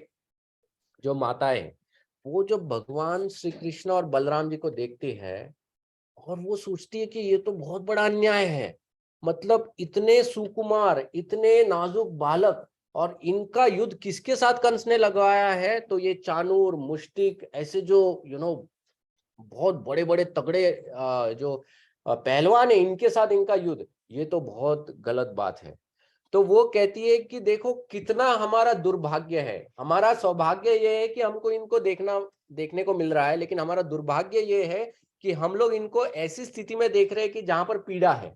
जो माताएं, वो जो भगवान श्री कृष्ण और बलराम जी को देखती है और वो सोचती है कि ये तो बहुत बड़ा अन्याय है। मतलब इतने सुकुमार, इतने नाजुक बालक, और इनका युद्ध किसके साथ कंस ने लगवाया है? तो ये चाणूर, मुष्टिक, ऐसे जो बहुत बड़े बड़े तगड़े जो पहलवान है, इनके साथ इनका युद्ध, ये तो बहुत गलत बात है। तो वो कहती है कि देखो कितना हमारा दुर्भाग्य है। हमारा सौभाग्य ये है कि हमको इनको देखने को मिल रहा है, लेकिन हमारा दुर्भाग्य ये है कि हम लोग इनको ऐसी स्थिति में देख रहे हैं कि जहां पर पीड़ा है।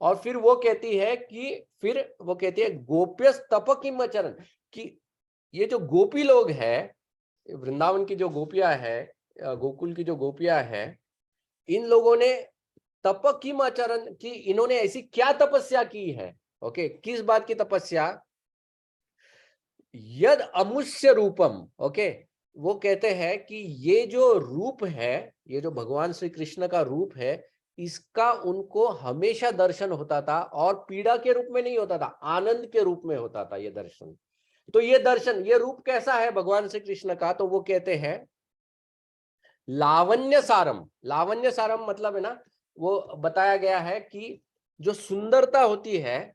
और फिर वो कहती है गोप्यस तप किम आचरण, कि ये जो गोपी लोग हैं, वृंदावन की जो गोपियां है, गोकुल की जो गोपियां है, इन लोगों ने तप किम आचरण की, इन्होंने ऐसी क्या तपस्या की है? ओके, किस बात की तपस्या? यद अमुष्य रूपम। ओके, वो कहते हैं कि ये जो रूप है, ये जो भगवान श्री कृष्ण का रूप है, इसका उनको हमेशा दर्शन होता था, और पीड़ा के रूप में नहीं होता था, आनंद के रूप में होता था ये दर्शन। तो ये दर्शन, ये रूप कैसा है भगवान श्री कृष्ण का? तो वो कहते हैं लावण्य सारम। लावण्य सारम मतलब है ना, वो बताया गया है कि जो सुंदरता होती है,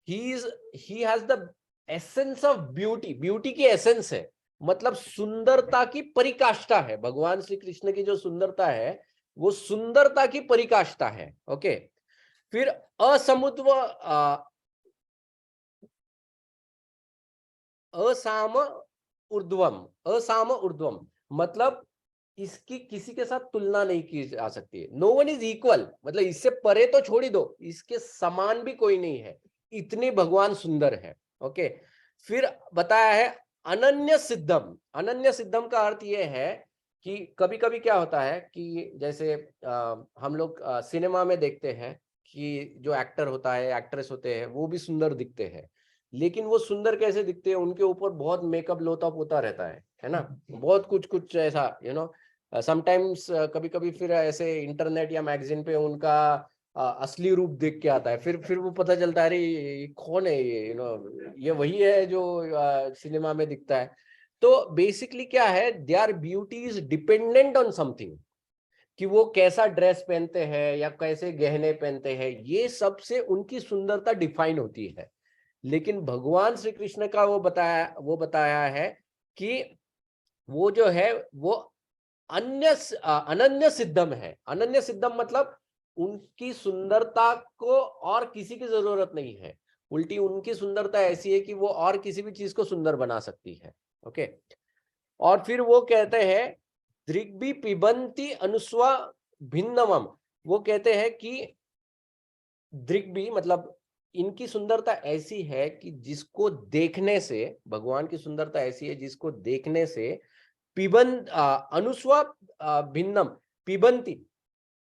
he has the essence of beauty. Beauty की एसेंस है, मतलब सुंदरता की परिकाष्ठा है। भगवान श्री कृष्ण की जो सुंदरता है, वो सुंदरता की परिकाष्ठा है। ओके, फिर असाम ऊर्ध्वम, मतलब इसकी किसी के साथ तुलना नहीं की जा सकती है। नो वन इज इक्वल, मतलब इससे परे तो छोड़ ही दो, इसके समान भी कोई नहीं है, इतने भगवान सुंदर है। ओके, फिर बताया है अनन्य सिद्धम। अनन्य सिद्धम का अर्थ यह है कि कभी कभी क्या होता है कि जैसे हम लोग सिनेमा में देखते हैं कि जो एक्टर होता है, एक्ट्रेस होते हैं, वो भी सुंदर दिखते हैं। लेकिन वो सुंदर कैसे दिखते हैं? उनके ऊपर बहुत मेकअप लोता पोता रहता है ना, बहुत कुछ ऐसा समटाइम्स कभी कभी फिर ऐसे इंटरनेट या मैगजीन पे उनका असली रूप देख के आता है। फिर वो पता चलता है अरे ये कौन है, ये वही है जो सिनेमा में दिखता है। तो बेसिकली क्या है, there beauty is dependent on something, कि वो कैसा ड्रेस पहनते हैं या कैसे गहने पहनते हैं, ये सबसे उनकी सुंदरता डिफाइन होती है। लेकिन भगवान श्री कृष्ण का वो बताया है कि वो जो है वो अनन्य सिद्धम है। अनन्य सिद्धम मतलब उनकी सुंदरता को और किसी की जरूरत नहीं है, उल्टी उनकी सुंदरता ऐसी है कि वो और किसी भी चीज को सुंदर बना सकती है। ओके, और फिर वो कहते हैं दृग्भि पिबंती अनुस्वा भिन्नमम, वो कहते हैं कि दृग्भि मतलब इनकी सुंदरता ऐसी है कि जिसको देखने से, भगवान की सुंदरता ऐसी है जिसको देखने से अनुस्वा भिन्नम पिबंती,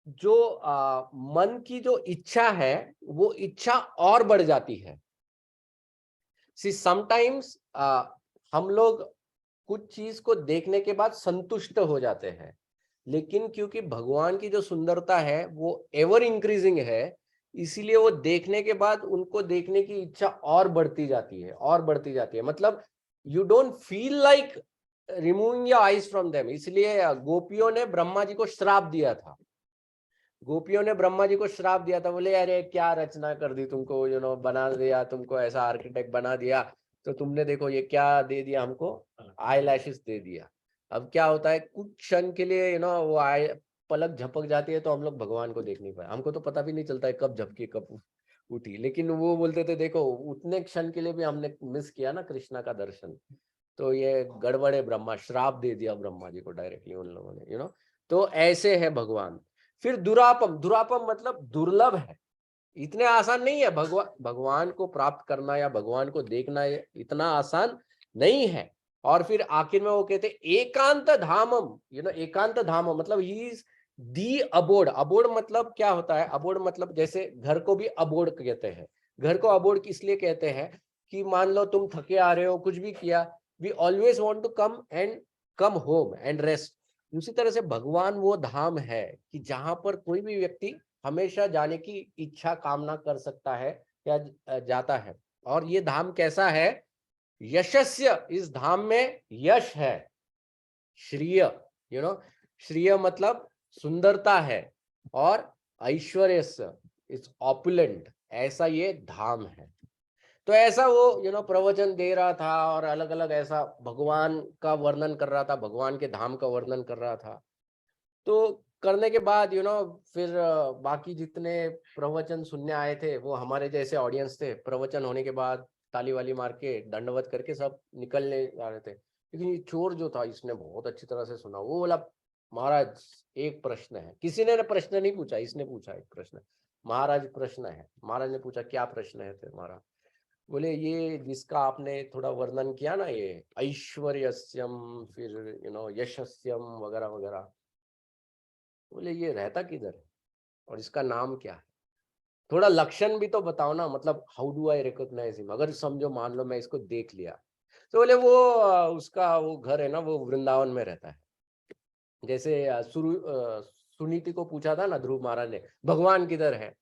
जो मन की जो इच्छा है वो इच्छा और बढ़ जाती है। सी समटाइम्स हम लोग कुछ चीज को देखने के बाद संतुष्ट हो जाते हैं, लेकिन क्योंकि भगवान की जो सुंदरता है वो एवर इंक्रीजिंग है, इसीलिए वो देखने के बाद उनको देखने की इच्छा और बढ़ती जाती है, और बढ़ती जाती है। मतलब you don't feel like removing your eyes from them. इसलिए गोपियों ने ब्रह्मा जी को श्राप दिया था, गोपियों ने ब्रह्मा जी को श्राप दिया था, बोले अरे क्या रचना कर दी तुमको, बना दिया, तुमको ऐसा आर्किटेक्ट बना दिया, तो तुमने देखो ये क्या दे दिया हमको, आई लैशेस दे दिया। अब क्या होता है, कुछ क्षण के लिए वो आई पलक झपक जाती है तो हम लोग भगवान को देख नहीं पाए, हमको तो पता भी नहीं चलता है कब झपकी कब उठी, लेकिन वो बोलते थे देखो उतने क्षण के लिए भी हमने मिस किया ना कृष्णा का दर्शन, तो ये गड़बड़े, ब्रह्मा श्राप दे दिया ब्रह्मा जी को डायरेक्टली उन लोगों ने। तो ऐसे है भगवान। फिर दुरापम, दुरापम मतलब दुर्लभ है, इतने आसान नहीं है भगवान को प्राप्त करना या भगवान को देखना, इतना आसान नहीं है। और फिर आखिर में वो कहते एकांत धामम, एकांत धामम मतलब ही इज दी अबोर्ड। अबोर्ड मतलब क्या होता है, अबोर्ड मतलब जैसे घर को भी अबोर्ड कहते हैं। घर को अबोर्ड इसलिए कहते हैं कि मान लो तुम थके आ रहे हो, कुछ भी किया, we always want to come home and rest. उसी तरह से भगवान वो धाम है कि जहां पर कोई भी व्यक्ति हमेशा जाने की इच्छा कामना कर सकता है या जाता है। और ये धाम कैसा है, यशस्य, इस धाम में यश है, श्रिय, श्रिय मतलब सुंदरता है, और ऐश्वर्य इज ऑपुलेंट, ऐसा ये धाम है। तो ऐसा वो प्रवचन दे रहा था और अलग अलग ऐसा भगवान का वर्णन कर रहा था, भगवान के धाम का वर्णन कर रहा था। तो करने के बाद फिर बाकी जितने प्रवचन सुनने आए थे वो हमारे जैसे ऑडियंस थे, प्रवचन होने के बाद ताली वाली मार के दंडवत करके सब निकलने जा रहे थे। लेकिन ये चोर जो था इसने बहुत अच्छी तरह से सुना। वो बोला महाराज एक प्रश्न है, किसी ने प्रश्न नहीं पूछा, इसने पूछा एक प्रश्न, महाराज प्रश्न है। महाराज ने पूछा क्या प्रश्न है तुम्हारा? बोले ये जिसका आपने थोड़ा वर्णन किया ना, ये ऐश्वर्यस्यम फिर यशस्यम वगैरह वगैरह, बोले ये रहता किधर है और इसका नाम क्या है? थोड़ा लक्षण भी तो बताओ ना, मतलब how do I recognize him, अगर समझो मान लो मैं इसको देख लिया, तो बोले वो उसका वो घर है ना वो वृंदावन में रहता है। जैसे सुनीति को पूछा था ना ध्रुव महाराज ने भगवान किधर है,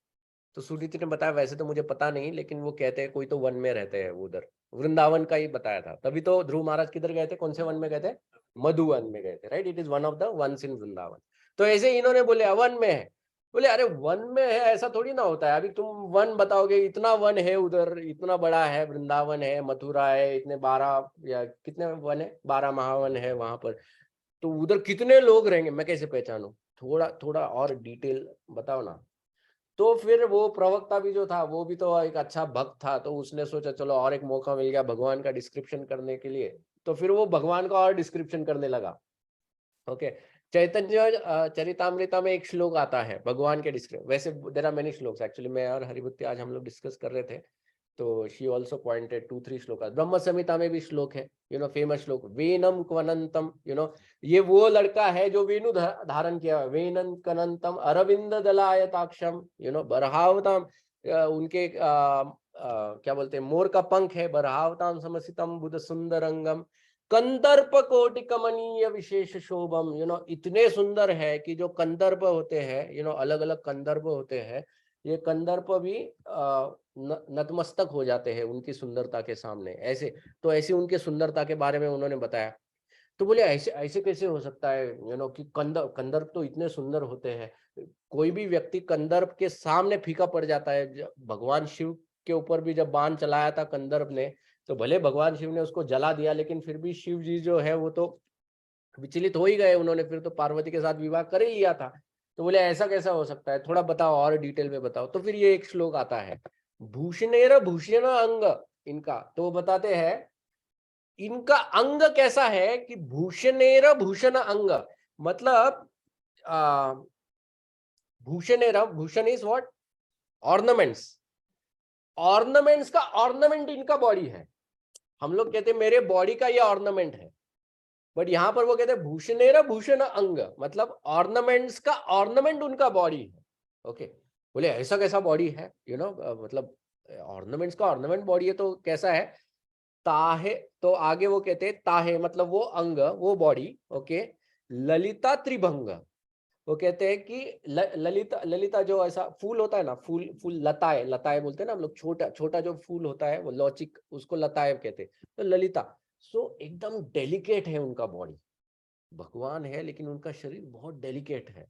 तो सुनीति ने बताया वैसे तो मुझे पता नहीं, लेकिन वो कहते हैं कोई तो वन में रहते हैं, वो उधर वृंदावन का ही बताया था। तभी तो ध्रुव महाराज किधर गए थे, कौन से वन में गए थे? मधुवन में गए थे, right, it is one of the ones in Vrindavan. तो ऐसे इन्होंने बोले वन में है, बोले अरे वन में है ऐसा थोड़ी ना होता है, अभी तुम वन बताओगे, इतना वन है उधर, इतना बड़ा है, वृंदावन है, मथुरा है, इतने 12 या कितने वन है, 12 महावन है वहां पर, तो उधर कितने लोग रहेंगे, मैं कैसे पहचानूं? थोड़ा थोड़ा और डिटेल बताओ ना। तो फिर वो प्रवक्ता भी जो था वो भी तो एक अच्छा भक्त था, तो उसने सोचा चलो और एक मौका मिल गया भगवान का डिस्क्रिप्शन करने के लिए, तो फिर वो भगवान का और डिस्क्रिप्शन करने लगा। ओके, चैतन्य चरितामृता में एक श्लोक आता है भगवान के डिस्क्रिप्शन, वैसे there are many shlokas actually, मैं और हरिभुत्ति आज हम लोग डिस्कस कर रहे थे, तो शी ऑल्सो पॉइंटेड 2-3 श्लोक। ब्रह्म संहिता में भी श्लोक है, फेमस श्लोक, वेनम क्वनंतम, ये वो लड़का है जो वेणु धारण किया, वेनम कनंतम अरविंद दलायताक्षम, बरहावताम, उनके क्या बोलते हैं, मोर का पंख है, बरहावताम समसितम बुध सुंदरंगम कंदर्प कोटि कमनीय विशेष शोभम, इतने सुंदर है कि जो कंदर्प होते हैं, अलग अलग कंदर्प होते हैं, ये कंदर्प भी नतमस्तक हो जाते हैं उनकी सुंदरता के सामने, ऐसे। तो ऐसे उनके सुंदरता के बारे में उन्होंने बताया। तो बोले ऐसे ऐसे कैसे हो सकता है, कि कंदर्प तो इतने सुंदर होते हैं, कोई भी व्यक्ति कंदर्प के सामने फीका पड़ जाता है, भगवान शिव उसके ऊपर भी जब बाण चलाया था कंदर्प ने, तो भले भगवान शिव ने उसको जला दिया, लेकिन फिर भी शिव जी जो है वो तो विचलित हो ही गए। उन्होंने फिर तो पार्वती के साथ विवाह कर ही लिया था। तो बोले ऐसा कैसा हो सकता है, थोड़ा बताओ और डिटेल में बताओ। तो फिर ये एक श्लोक आता है, भूषणेर भूषण अंग इनका। तो वो बताते हैं इनका अंग कैसा है कि भूषणेर भूषण अंग, मतलब भूषणेर, भूषण इज व्हाट, ऑर्नामेंट्स। ऑर्नामेंट्स का ऑर्नामेंट इनका बॉडी है। हम लोग कहते हैं मेरे बॉडी का ये ऑर्नामेंट है, बट यहां पर वो कहते हैं भूषणेर भूषण अंग, मतलब ऑर्नामेंट्स का ऑर्नामेंट उनका बॉडी है। ओके, बोले ऐसा कैसा बॉडी है, मतलब ऑर्नामेंट्स का ऑर्नामेंट बॉडी है तो कैसा है। ताहे, तो आगे वो कहते हैं ताहे मतलब वो अंग, वो बॉडी। ओके, ललिता त्रिभंग, वो कहते हैं कि ललिता, ललिता जो ऐसा फूल होता है ना, फूल फूल लताएं, लताएं बोलते हैं ना हम लोग, छोटा छोटा जो फूल होता है वो लौचिक, उसको लताएं कहते हैं। तो ललिता, सो एकदम डेलिकेट है उनका बॉडी। भगवान है लेकिन उनका शरीर बहुत डेलिकेट है।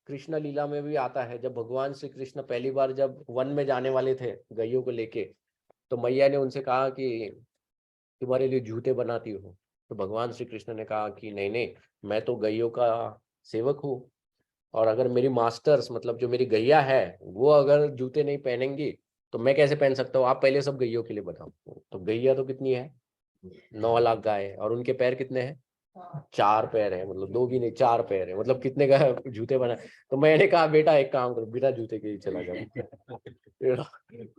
कृष्ण लीला में भी आता है, जब भगवान श्री कृष्ण पहली बार जब वन में जाने वाले थे गैयों को लेके, तो मैया ने उनसे कहा कि तुम्हारे लिए जूते बनाती हूँ। तो भगवान श्री कृष्ण ने कहा कि नहीं नहीं, मैं तो गैयों का सेवक हूँ, और अगर मेरी मास्टर्स मतलब जो मेरी गैया है वो अगर जूते नहीं पहनेंगी तो मैं कैसे पहन सकता हूँ। आप पहले सब गैयों के लिए बताओ। तो गैया तो कितनी है, 9 लाख गाय है, और उनके पैर कितने हैं, 4 पैर है, मतलब 2 भी नहीं 4 पैर है, मतलब कितने का जूते बना। तो मैंने कहा बेटा एक काम करो, बिना जूते के ही चला जाओ।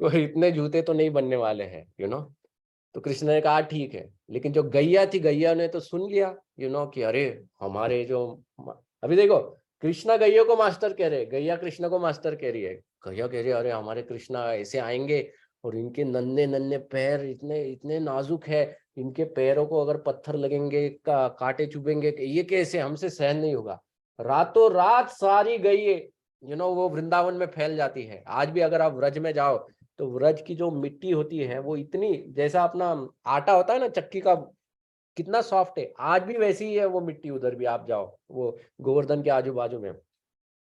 कोई इतने जूते तो नहीं बनने वाले हैं। तो कृष्ण ने कहा ठीक है, लेकिन जो गैया थी, गैया ने तो सुन लिया कि अरे हमारे जो, अभी देखो कृष्णा गैया को मास्टर कह रहे, गैया कृष्ण को मास्टर कह रही है। गैया कह रही है अरे हमारे कृष्णा ऐसे आएंगे और इनके नन्हे नन्हे पैर इतने इतने नाजुक है, इनके पैरों को अगर पत्थर लगेंगे, कांटे चुभेंगे, ये कैसे, हमसे सहन नहीं होगा। रातों रात सारी गैये वो वृंदावन में फैल जाती है। आज भी अगर आप व्रज में जाओ तो व्रज की जो मिट्टी होती है वो इतनी, जैसा अपना आटा होता है ना चक्की का, कितना सॉफ्ट है, आज भी वैसी ही है वो मिट्टी। उधर भी आप जाओ, वो गोवर्धन के आजू बाजू में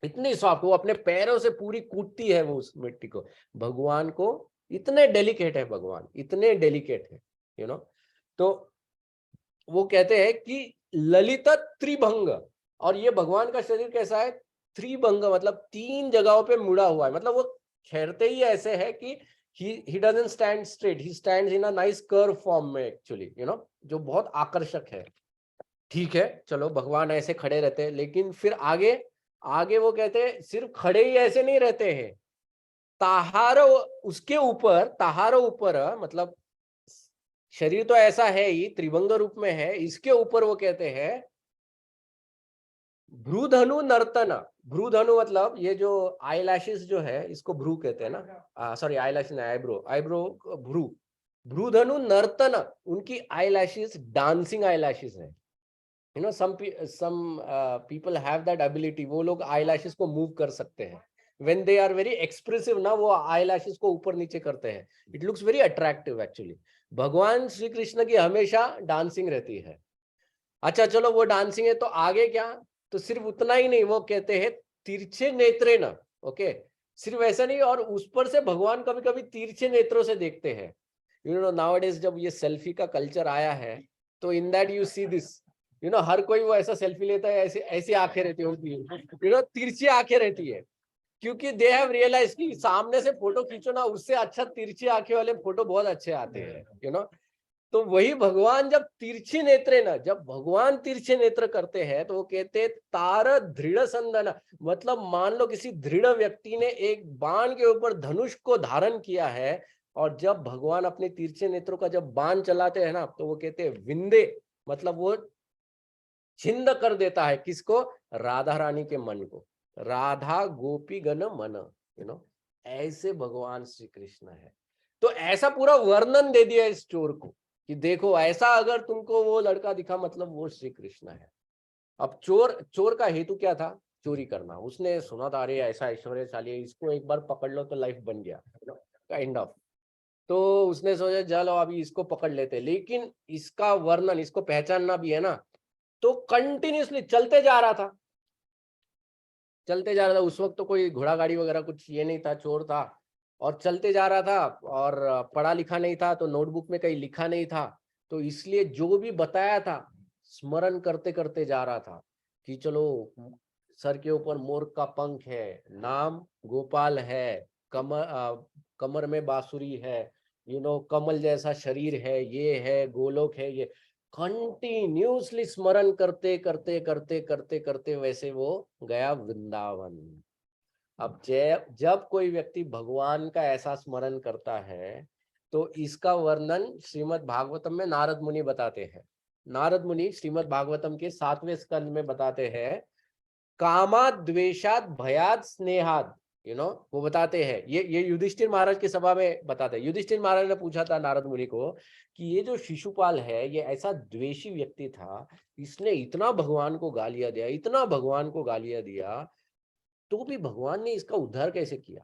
इतनी सॉफ्ट, वो अपने पैरों से पूरी कूटती है वो उस मिट्टी को। भगवान को इतने डेलिकेट है, भगवान इतने डेलिकेट है। तो वो कहते हैं कि ललित त्रिभंग, और ये भगवान का शरीर कैसा है, त्रिभंग मतलब 3 जगहों पे मुड़ा हुआ है। मतलब वो ठहरते ही ऐसे है कि he doesn't stand straight, he stands in a nice curve form में एक्चुअली, जो बहुत आकर्षक है। ठीक है, चलो भगवान ऐसे खड़े रहते हैं, लेकिन फिर आगे आगे वो कहते हैं सिर्फ खड़े ही ऐसे नहीं रहते हैं, ताहारो उसके ऊपर, ताहारो ऊपर मतलब शरीर तो ऐसा है ही, त्रिभंग रूप में है, इसके ऊपर वो कहते हैं भ्रूधनु नर्तन। भ्रूधनु मतलब ये जो आई लैशेस जो है इसको भ्रू कहते हैं ना, सॉरी आई लैशेस नहीं, आईब्रो, आईब्रो भ्रू, भ्रूधनु नर्तन, उनकी eye lashes dancing eye lashes है। some people have that ability, वो लोग आई लैशेस को मूव कर सकते हैं। when they are very expressive ना, वो आई लैशेस को ऊपर नीचे करते हैं, it looks very attractive actually। भगवान श्री कृष्ण की हमेशा डांसिंग रहती है। अच्छा चलो वो डांसिंग है तो आगे क्या, तो सिर्फ उतना ही नहीं, वो कहते हैं तिरछे नेत्रे न। ओके, सिर्फ ऐसा नहीं, और उस पर से भगवान कभी कभी तिरछे नेत्रों से देखते हैं। नाउअडेज जब ये सेल्फी का कल्चर आया है, तो in that you see this, हर कोई वो ऐसा सेल्फी लेता है, ऐसे ऐसी आंखें रहती है, तिरछी आंखें रहती है, क्योंकि दे हैव रियलाइज कि सामने से फोटो खींचो ना, उससे अच्छा तिरछी आंखें वाले फोटो बहुत अच्छे आते हैं। तो वही भगवान जब तिरछे नेत्र ना, जब भगवान तिरछे नेत्र करते हैं तो वो कहते हैं तार दृढ़ संदन, मतलब मान लो किसी दृढ़ व्यक्ति ने एक बाण के ऊपर धनुष को धारण किया है, और जब भगवान अपने तिरछे नेत्रों का जब बाण चलाते हैं ना, तो वो कहते हैं विंदे, मतलब वो छिंद कर देता है किसको, राधा रानी के मन को, राधा गोपी गण मन। ऐसे भगवान श्री कृष्ण है। तो ऐसा पूरा वर्णन दे दिया इस चोर को कि देखो ऐसा अगर तुमको वो लड़का दिखा, मतलब वो श्री कृष्ण है। अब चोर का हेतु क्या था, चोरी करना। उसने सुना था अरे ऐसा ऐश्वर्यशाली है, इसको एक बार पकड़ लो तो लाइफ बन गया, काइंड ऑफ। तो उसने सोचा चलो अभी इसको पकड़ लेते, लेकिन इसका वर्णन, इसको पहचानना भी है ना, तो कंटिन्यूसली चलते जा रहा था, चलते जा रहा था। उस वक्त तो कोई घोड़ा गाड़ी वगैरह कुछ ये नहीं था, चोर था, और चलते जा रहा था और पढ़ा लिखा नहीं था, तो नोटबुक में कहीं लिखा नहीं था, तो इसलिए जो भी बताया था स्मरण करते करते जा रहा था कि चलो सर के ऊपर मोर का पंख है, नाम गोपाल है, कमर में बांसुरी है, कमल जैसा शरीर है, ये है गोलोक है, ये कंटिन्यूसली स्मरण करते करते करते करते करते वैसे वो गया वृंदावन। अब जब कोई व्यक्ति भगवान का ऐसा स्मरण करता है तो इसका वर्णन श्रीमद् भागवतम में नारद मुनि बताते हैं। नारद मुनि श्रीमद् भागवतम के 7वें स्कंद में बताते हैं, कामाद द्वेषाद भयाद स्नेहाद, वो बताते हैं, ये युधिष्ठिर महाराज की सभा में बताते हैं। युधिष्ठिर महाराज ने पूछा था नारद मुनि को कि ये जो शिशुपाल है ये ऐसा द्वेषी व्यक्ति था, इसने इतना भगवान को गालियां दिया, इतना भगवान को गालियां दिया, तो भी भगवान ने इसका उद्धार कैसे किया,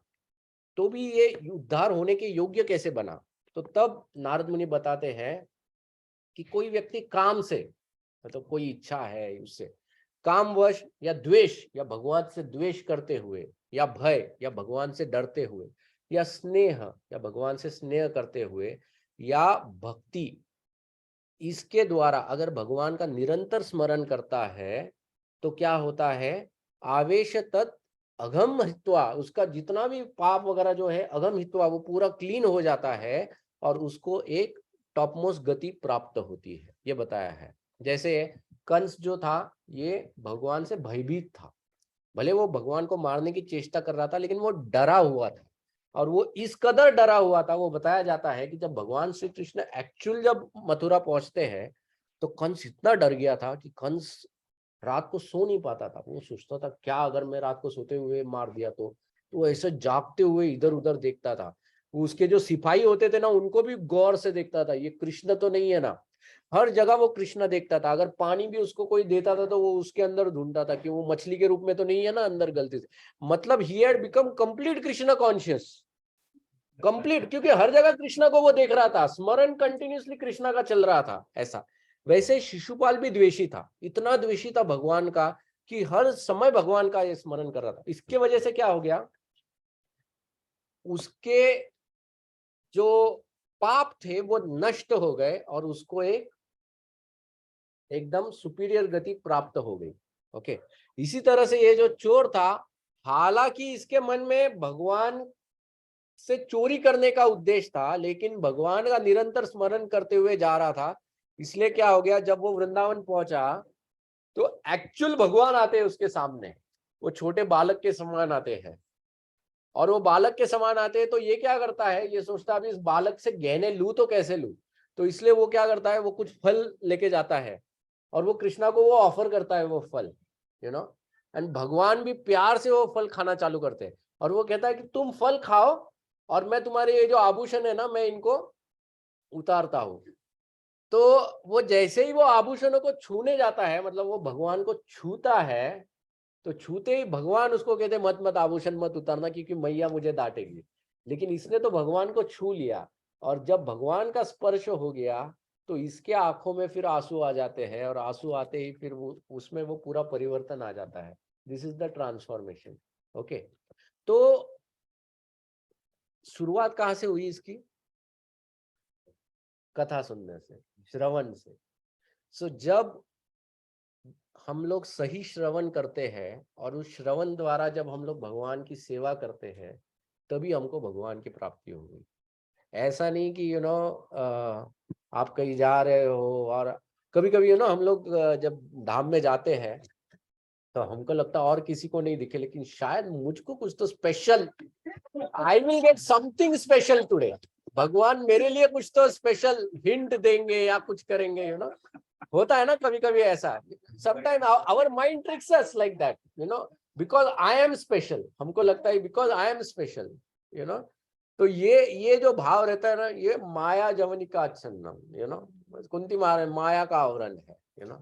तो भी ये उद्धार होने के योग्य कैसे बना। तो तब नारद मुनि बताते हैं कि कोई व्यक्ति काम से, मतलब कोई इच्छा है उससे, कामवश या द्वेष या भगवान से द्वेष करते हुए, या भय या भगवान से डरते हुए, या स्नेह या भगवान से स्नेह करते हुए, या भक्ति, इसके द्वारा अगर भगवान का निरंतर स्मरण करता है तो क्या होता है, आवेश तत् अघम हित्वा, उसका जितना भी पाप वगैरह जो है अघम हित्वा, वो पूरा क्लीन हो जाता है और उसको एक टॉप मोस्ट गति प्राप्त होती है, ये बताया है। जैसे कंस जो था ये भगवान से भयभीत था, भले वो भगवान को मारने की चेष्टा कर रहा था लेकिन वो डरा हुआ था, और वो इस कदर डरा हुआ था, वो बताया जाता है कि जब भगवान श्री कृष्ण एक्चुअल जब मथुरा पहुंचते हैं तो कंस इतना डर गया था कि कंस रात को सो नहीं पाता था। वो सोचता था क्या अगर मैं रात को सोते हुए मार दिया तो वो ऐसे जागते हुए इधर उधर देखता था। उसके जो सिपाही होते थे ना उनको भी गौर से देखता था, ये कृष्ण तो नहीं है ना, हर जगह वो कृष्ण देखता था। अगर पानी भी उसको कोई देता था तो वो उसके अंदर ढूंढता था कि वो मछली के रूप में तो नहीं है ना अंदर गलती से। मतलब he had become complete Krishna conscious, complete, क्योंकि हर जगह कृष्णा को वो देख रहा था, स्मरण कंटिन्यूसली कृष्णा का चल रहा था। ऐसा वैसे शिशुपाल भी द्वेषी था, इतना द्वेषी था भगवान का कि हर समय भगवान का ये स्मरण कर रहा था। इसके वजह से क्या हो गया, उसके जो पाप थे वो नष्ट हो गए और उसको एकदम सुपीरियर गति प्राप्त हो गई। ओके, इसी तरह से ये जो चोर था, हालांकि इसके मन में भगवान से चोरी करने का उद्देश्य था लेकिन भगवान का निरंतर स्मरण करते हुए जा रहा था, इसलिए क्या हो गया, जब वो वृंदावन पहुंचा तो एक्चुअल भगवान आते हैं उसके सामने, वो छोटे बालक के समान आते हैं। और वो बालक के समान आते हैं तो ये क्या करता है, ये सोचता है अभी इस बालक से गहने लूं तो कैसे लूं, तो इसलिए वो क्या करता है, वो कुछ फल लेके जाता है और वो कृष्णा को वो ऑफर करता है वो फल, एंड भगवान भी प्यार से वो फल खाना चालू करते हैं और वो कहता है कि तुम फल खाओ और मैं तुम्हारे ये जो आभूषण है ना मैं इनको उतारता हूं। तो वो जैसे ही वो आभूषणों को छूने जाता है, मतलब वो भगवान को छूता है, तो छूते ही भगवान उसको कहते मत मत आभूषण मत उतारना क्योंकि मैया मुझे डांटेगी। लेकिन इसने तो भगवान को छू लिया और जब भगवान का स्पर्श हो गया तो इसके आंखों में फिर आंसू आ जाते हैं और आंसू आते ही फिर वो उसमें वो पूरा परिवर्तन आ जाता है। This is the transformation. Okay, तो शुरुआत कहाँ से हुई इसकी, कथा सुनने से, श्रवण से। सो जब हम लोग सही श्रवण करते हैं और उस श्रवण द्वारा जब हम लोग भगवान की सेवा करते हैं तभी हमको भगवान की प्राप्ति होगी। ऐसा नहीं कि आप कहीं जा रहे हो और कभी कभी हम लोग जब धाम में जाते हैं तो हमको लगता है और किसी को नहीं दिखे लेकिन शायद मुझको कुछ तो special, I will get something special today, भगवान मेरे लिए कुछ तो स्पेशल हिंट देंगे या कुछ करेंगे, होता है ना कभी कभी ऐसा। Sometime our mind tricks us like that, because I am special, हमको लगता है बिकॉज आई एम स्पेशल, तो ये जो भाव रहता है ना, ये माया जवनिका आच्छन्नम, कुंती माया का आवरण है।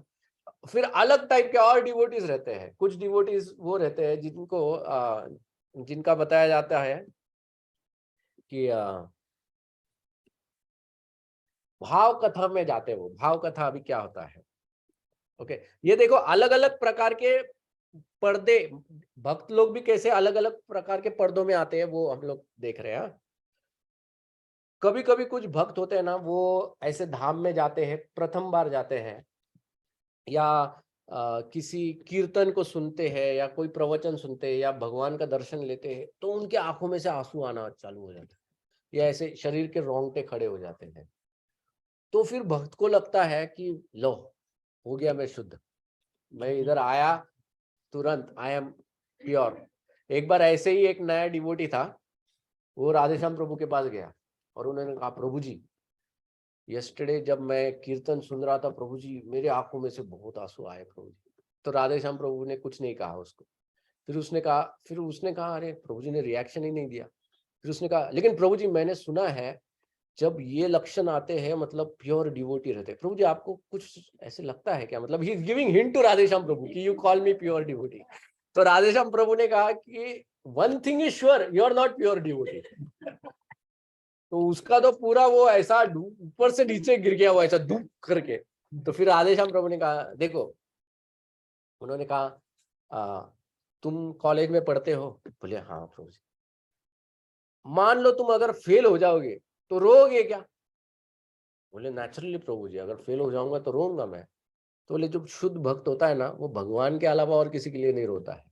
फिर अलग टाइप के और डिवोटीज रहते हैं, कुछ डिवोटीज वो रहते हैं जिनका बताया जाता है कि भाव कथा में जाते हैं। वो भाव कथा अभी क्या होता है, ओके, ये देखो अलग अलग प्रकार के पर्दे, भक्त लोग भी कैसे अलग अलग प्रकार के पर्दों में आते हैं वो हम लोग देख रहे हैं। कभी कभी कुछ भक्त होते हैं ना, वो ऐसे धाम में जाते हैं, प्रथम बार जाते हैं, या किसी कीर्तन को सुनते हैं या कोई प्रवचन सुनते हैं या भगवान का दर्शन लेते हैं, तो उनके आंखों में से आंसू आना चालू हो जाता है या ऐसे शरीर के रोंगटे खड़े हो जाते हैं। तो फिर भक्त को लगता है कि लो, हो गया मैं शुद्ध, मैं इधर आया तुरंत, आई एम प्योर। एक बार ऐसे ही एक नया डिवोटी था, वो राधेश्याम प्रभु के पास गया और उन्होंने कहा, प्रभु जी यस्टरडे जब मैं कीर्तन सुन रहा था प्रभु जी, मेरे आंखों में से बहुत आंसू आए प्रभु जी। तो राधेश्याम प्रभु ने कुछ नहीं कहा उसको। फिर उसने कहा अरे, प्रभु जी ने रिएक्शन ही नहीं दिया। फिर उसने कहा, लेकिन प्रभु जी मैंने सुना है जब ये लक्षण आते हैं मतलब प्योर डिवोटी रहते हैं। प्रभु जी आपको कुछ ऐसे लगता है क्या? मतलब ही is giving hint to Radheshyam Prabhu कि you call me pure devotee. तो राधेश्याम प्रभु ने कहा कि one thing is sure, you are not pure devotee. तो उसका तो पूरा वो ऐसा ऊपर से नीचे गिर गया, वो ऐसा धूप करके। तो फिर राधेश्याम प्रभु ने कहा, देखो, उन्होंने कहा तुम कॉलेज में पढ़ते हो? बोले हाँ प्रभु जी। मान लो तुम अगर फेल हो जाओगे तो रोओगे क्या? बोले नेचुरली प्रभु जी, अगर फेल हो जाऊंगा तो रोऊंगा मैं। तो बोले जो शुद्ध भक्त होता है ना, वो भगवान के अलावा और किसी के लिए नहीं रोता है।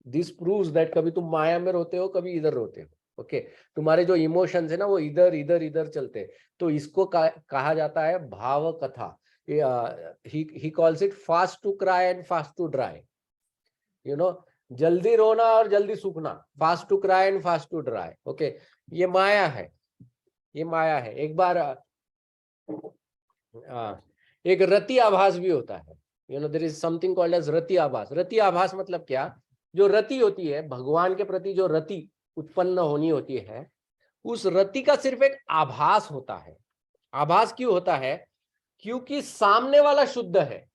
दिस प्रूव्स दैट कभी तुम माया में रोते हो, कभी इधर रोते हो। ओके, तुम्हारे जो इमोशंस है ना, वो इधर इधर इधर चलते हैं। तो इसको कहा जाता है भाव कथा। He calls it fast to cry and fast to dry. You know, जल्दी रोना और जल्दी सूखना, fast to cry and fast to dry. Okay, ये माया है, ये माया है। एक बार एक रति आभास भी होता है। You know, there is something called as रति आभास। रति आभास मतलब क्या? जो रति होती है भगवान के प्रति, जो रति उत्पन्न होनी होती है, उस रति का सिर्फ एक आभास होता है। आभास क्यों होता है? क्योंकि सामने वाला शुद्ध है।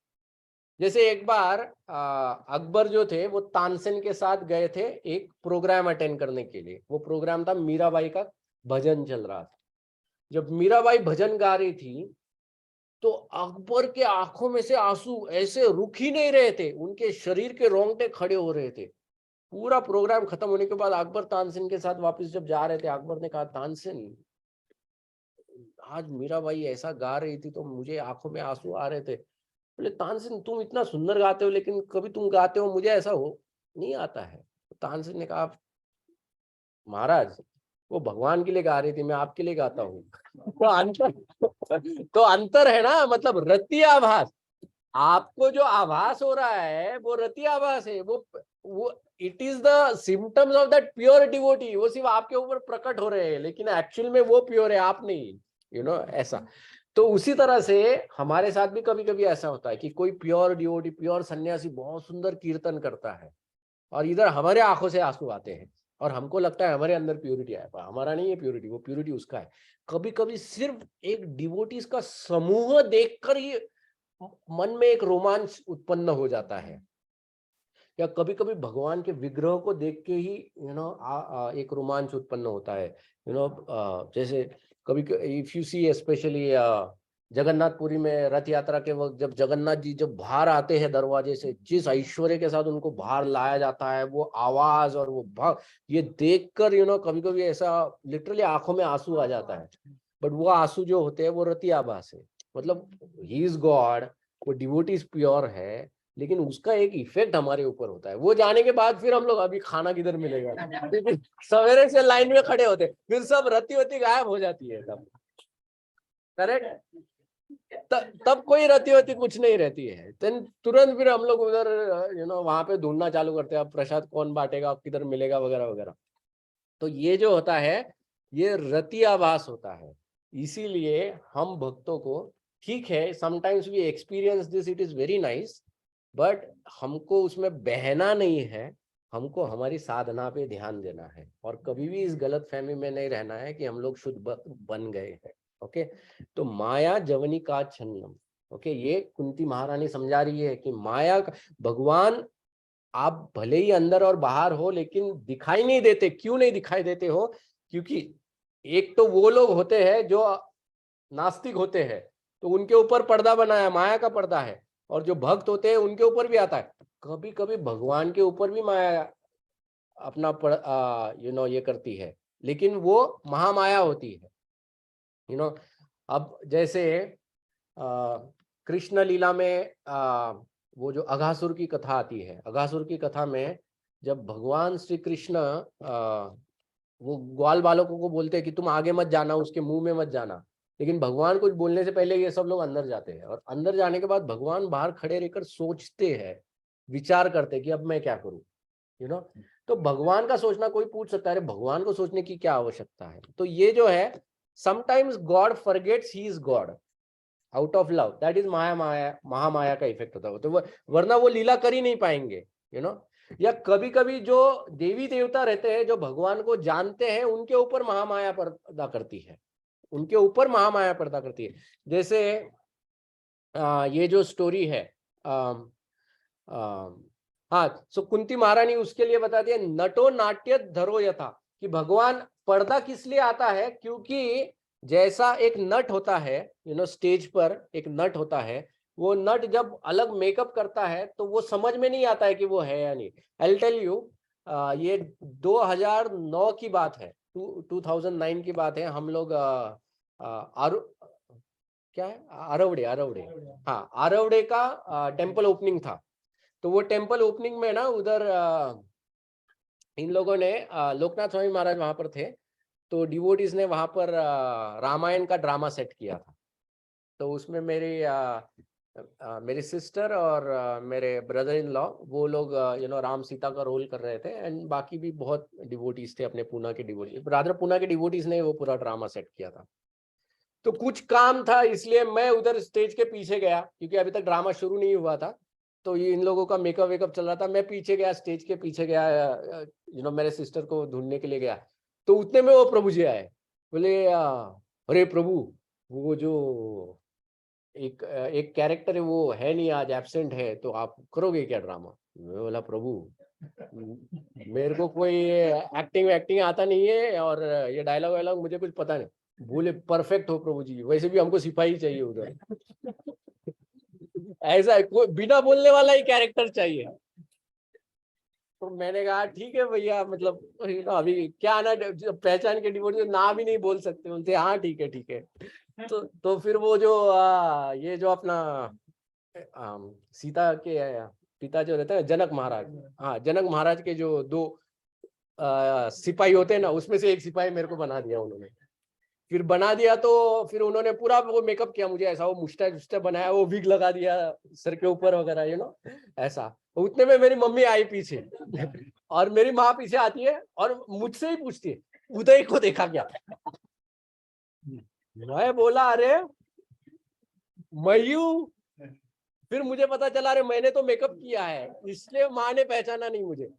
जैसे एक बार अकबर जो थे वो तानसेन के साथ गए थे एक प्रोग्राम अटेंड करने के लिए। वो प्रोग्राम था मीराबाई का भजन चल रहा था। जब मीराबाई भजन गा रही थी तो अकबर के आंखों में से आंसू ऐसे रुक ही नहीं रहे थे, उनके शरीर के रोंगटे खड़े हो रहे थे। पूरा प्रोग्राम खत्म होने के बाद अकबर तानसेन के साथ वापस जब जा रहे थे, अकबर ने कहा, तानसेन आज मीराबाई ऐसा गा रही थी तो मुझे आंखों में आंसू आ रहे थे। बोले, तानसेन तुम इतना सुंदर गाते हो, लेकिन कभी तुम गाते हो मुझे ऐसा हो नहीं आता है। तो तानसेन ने कहा, महाराज वो भगवान के लिए गा रही थी, मैं आपके लिए गाता हूँ। तो अंतर है ना, मतलब रति आभास। आपको जो आभास हो रहा है वो रति आभास है। वो it is the symptoms of that pure devotee. वो सिर्फ आपके ऊपर प्रकट हो रहे हैं, लेकिन एक्चुअल में वो प्योर है, आप नहीं। यू नो, ऐसा। तो उसी तरह से हमारे साथ भी कभी कभी ऐसा होता है कि कोई प्योर डिवोटी, प्योर सन्यासी बहुत सुंदर कीर्तन करता है और इधर हमारे आंखों से आंसू आते हैं और हमको लगता है हमारे अंदर प्योरिटी है, पर हमारा नहीं है प्योरिटी, वो प्योरिटी उसका है। कभी कभी सिर्फ एक डिवोटीज का समूह देखकर ही मन में एक रोमांच उत्पन्न हो जाता है, या कभी कभी भगवान के विग्रह को देख के ही एक रोमांच उत्पन्न होता है। जैसे कभी if you see specially Jagannath Puri में रथ यात्रा के वक्त जब जगन्नाथ जी जब बाहर आते हैं दरवाजे से, जिस ऐश्वर्य के साथ उनको बाहर लाया जाता है, वो आवाज और वो भाव, ये देखकर कभी कभी ऐसा लिटरली आंखों में आंसू आ जाता है। बट वो आंसू जो होते हैं वो रति आभास है। मतलब ही इज गॉड, वो डिवोटीज प्योर है, लेकिन उसका एक इफेक्ट हमारे ऊपर होता है। वो जाने के बाद फिर हम लोग अभी खाना किधर मिलेगा, सवेरे से लाइन में खड़े होते, फिर सब रति वती गायब हो जाती है तब। करेक्ट? तब कोई रति वती कुछ नहीं रहती है। तुरंत फिर हम लोग उधर वहां पे ढूंढना चालू करते हैं, अब प्रसाद कौन बांटेगा, किधर मिलेगा, वगैरह वगैरह। तो ये जो होता है ये रति आभास होता है। इसीलिए हम भक्तों को, ठीक है, sometimes we experience this, it is very nice, but हमको उसमें बहना नहीं है, हमको हमारी साधना पे ध्यान देना है और कभी भी इस गलत फहमी में नहीं रहना है कि हम लोग शुद्ध भक्त बन गए हैं। ओके, तो माया जवनी का छन्नम। ओके, ये कुंती महारानी समझा रही है कि माया भगवान आप भले ही अंदर और बाहर हो लेकिन दिखाई नहीं देते। क्यों नहीं दिखाई देते हो? क्योंकि एक तो वो लोग होते हैं जो नास्तिक होते हैं, तो उनके ऊपर पर्दा बनाया, माया का पर्दा है, और जो भक्त होते हैं उनके ऊपर भी आता है। कभी कभी भगवान के ऊपर भी माया अपना ये करती है, लेकिन वो महामाया होती है। अब जैसे कृष्ण लीला में वो जो अघासुर की कथा आती है, अघासुर की कथा में जब भगवान श्री कृष्ण वो ग्वाल बालकों को बोलते हैं कि तुम आगे मत जाना, उसके मुंह में मत जाना, लेकिन भगवान कुछ बोलने से पहले ये सब लोग अंदर जाते हैं, और अंदर जाने के बाद भगवान बाहर खड़े रहकर सोचते हैं, विचार करते हैं कि अब मैं क्या करूं। तो भगवान का सोचना कोई पूछ सकता है, अरे भगवान को सोचने की क्या आवश्यकता है। तो ये जो है, sometimes God forgets he is God out of love, that is Mahamaya का इफेक्ट होता है। तो वरना वो लीला कर ही नहीं पाएंगे। या कभी कभी जो देवी देवता रहते हैं, जो भगवान को जानते हैं, उनके ऊपर महामाया पर्दा करती है, उनके ऊपर महामाया पर्दा करती है। जैसे ये जो स्टोरी है, हाँ, सो कुंती महारानी उसके लिए बताती है, नटो नाट्य धरो यथा, कि भगवान पर्दा किस लिए आता है, क्योंकि जैसा एक नट होता है, स्टेज पर एक नट होता है, वो नट जब अलग मेकअप करता है तो वो समझ में नहीं आता है कि वो है या नहीं। आई टेल यू, ये 2009 की बात है, 2009 की बात है। हम लोग क्या है, आरवड़े, हाँ, आरवड़े का टेम्पल ओपनिंग था। तो वो टेम्पल ओपनिंग में ना, उधर इन लोगों ने लोकनाथ स्वामी महाराज वहां पर थे, तो डिवोटीज ने वहां पर रामायण का ड्रामा सेट किया था। तो उसमें मेरी सिस्टर और मेरे ब्रदर इन लॉ, वो लोग राम सीता का रोल कर रहे थे, एंड बाकी भी बहुत डिवोटीज थे, अपने पूना के डिवोटीज, रादर पूना के डिवोटीज ने वो पूरा ड्रामा सेट किया था। तो कुछ काम था, इसलिए मैं उधर स्टेज के पीछे गया, क्योंकि अभी तक ड्रामा शुरू नहीं हुआ था। तो ये इन लोगों का मेकअप वेकअप चल रहा था, मैं पीछे गया, स्टेज के पीछे गया, मेरे सिस्टर को ढूंढने के लिए गया। तो उतने में वो प्रभु जी आए, बोले अरे प्रभु, वो जो एक कैरेक्टर है वो है नहीं, आज एब्सेंट है, तो आप करोगे क्या ड्रामा। मैं बोला प्रभु, मेरे को कोई एक्टिंग आता नहीं है, और ये डायलॉग वायलॉग मुझे कुछ पता नहीं। बोले परफेक्ट हो प्रभु जी, वैसे भी हमको सिपाही चाहिए उधर। ऐसा है, कोई बिना बोलने वाला ही कैरेक्टर चाहिए। तो मैंने कहा ठीक है भैया, मतलब अभी क्या ना, पहचान के डिवोटी ना भी नहीं बोल सकते, बोलते हाँ ठीक है ठीक है। तो फिर वो जो ये जो अपना सीता के पिता जो रहते हैं जनक महाराज, हाँ, जनक महाराज के जो दो सिपाही होते हैं ना, उसमें से एक सिपाही मेरे को बना दिया उन्होंने। फिर बना दिया तो फिर उन्होंने पूरा वो मेकअप किया मुझे, ऐसा वो मुस्टैच बनाया, वो विग लगा दिया सर के ऊपर वगैरह, ऐसा। उतने में मेरी मम्मी आई पीछे, और मेरी माँ पीछे आती है और मुझसे ही पूछती है, उदय को देखा क्या। मैं बोला अरे मयू, फिर मुझे पता चला अरे मैंने तो मेकअप किया है, इसलिए माँ ने पहचाना नहीं मुझे।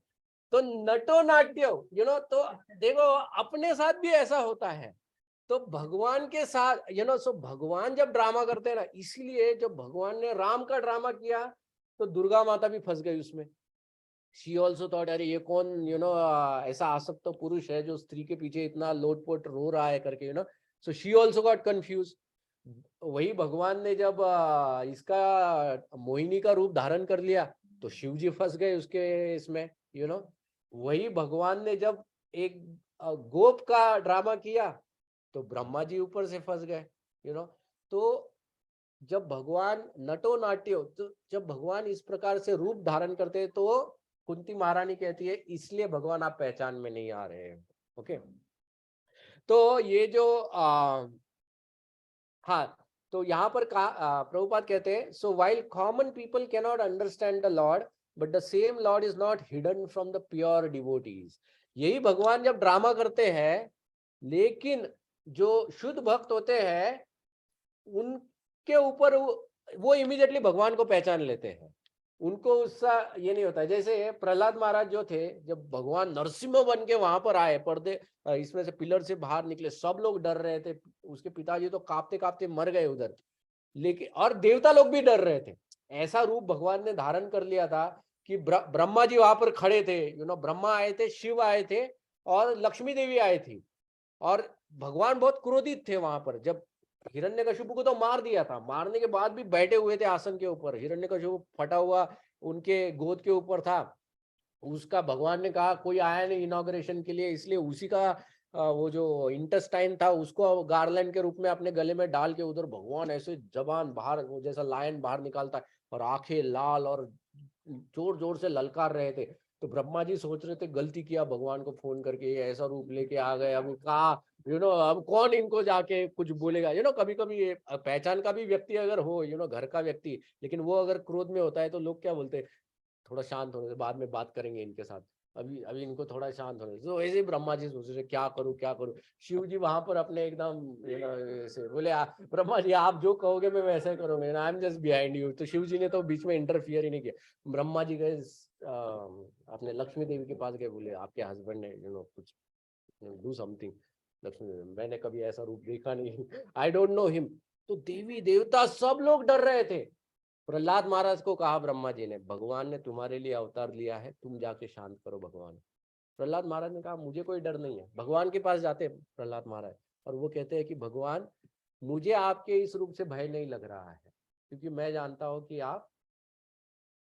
तो नटो नाट्य, तो देखो अपने साथ भी ऐसा होता है। तो भगवान के साथ सो भगवान जब ड्रामा करते हैं ना, इसीलिए जब भगवान ने राम का ड्रामा किया तो दुर्गा माता भी फंस गई उसमें। शी ऑल्सो थॉट अरे ये कौन ऐसा आसक्त तो पुरुष है जो स्त्री के पीछे इतना लोटपोट रो रहा है करके, so she also got confuse. वही भगवान ने जब इसका मोहिनी का रूप धारण कर लिया तो शिव जी फंस गए उसके इसमें। वही भगवान ने जब एक गोप का ड्रामा किया तो ब्रह्मा जी ऊपर से फंस गए। तो जब भगवान नटो नाट्यो, तो जब भगवान इस प्रकार से रूप धारण करते हैं तो कुंती महारानी कहती है इसलिए भगवान आप पहचान में नहीं आ रहे हैं। ओके, तो ये जो हाँ, तो यहाँ पर प्रभुपाद कहते हैं, so while common people can not understand the Lord but the same Lord is not hidden from the pure devotees. यही भगवान जब ड्रामा करते हैं, लेकिन जो शुद्ध भक्त होते हैं उनके ऊपर वो इमीडिएटली भगवान को पहचान लेते हैं, उनको उसका ये नहीं होता। जैसे प्रहलाद महाराज जो थे, जब भगवान नरसिंह बन के वहां पर आए, पर्दे इसमें से पिलर से बाहर निकले, सब लोग डर रहे थे, उसके पिताजी तो कांपते कांपते मर गए उधर, लेकिन और देवता लोग भी डर रहे थे। ऐसा रूप भगवान ने धारण कर लिया था कि ब्रह्मा जी वहां पर खड़े थे, ब्रह्मा आए थे, शिव आए थे और लक्ष्मी देवी आई थी, और भगवान बहुत क्रोधित थे वहां पर। जब हिरण्यकशिपु को तो मार दिया था, मारने के बाद भी बैठे हुए थे आसन के ऊपर, हिरण्यकशिपु फटा हुआ उनके गोद के ऊपर था, उसका भगवान ने कहा कोई आया नहीं इनॉग्रेशन के लिए, इसलिए उसी का वो जो इंटेस्टाइन था उसको गार्लैंड के रूप में अपने गले में डाल के उधर भगवान ऐसे जबान बाहर, वो जैसा लायन बाहर निकालता है और आंखें लाल और जोर जोर से ललकार रहे थे। तो ब्रह्मा जी सोच रहे थे गलती किया भगवान को फोन करके, ये ऐसा रूप लेके आ गए, अब कहा अब कौन इनको जाके कुछ बोलेगा। कभी कभी ये पहचान का भी व्यक्ति अगर हो, घर का व्यक्ति, लेकिन वो अगर क्रोध में होता है तो लोग क्या बोलते हैं, थोड़ा शांत होने से, बाद में बात करेंगे इनके साथ, अभी अभी इनको थोड़ा शांत होने से। तो ऐसे ही ब्रह्मा जी सोच रहे क्या करूं क्या करूं। शिव जी वहां पर अपने एकदम ऐसे बोले, ब्रह्मा जी आप जो कहोगे मैं वैसे करूंगा, I am just behind you. तो शिव जी ने तो बीच में इंटरफियर ही नहीं किया। ब्रह्मा जी गए अपने लक्ष्मी देवी के पास गए, बोले आपके हस्बैंड ने कुछ डू समथिंग। लक्ष्मी देवी, मैंने कभी ऐसा रूप देखा नहीं, आई डोंट नो हिम। तो देवी देवता सब लोग डर रहे थे। प्रहलाद महाराज को कहा ब्रह्मा जी ने, भगवान ने तुम्हारे लिए अवतार लिया है, तुम जाके शांत करो भगवान। प्रहलाद महाराज ने कहा मुझे कोई डर नहीं है। भगवान के पास जाते प्रहलाद महाराज और वो कहते हैं कि भगवान मुझे आपके इस रूप से भय नहीं लग रहा है, क्योंकि मैं जानता हूं कि आप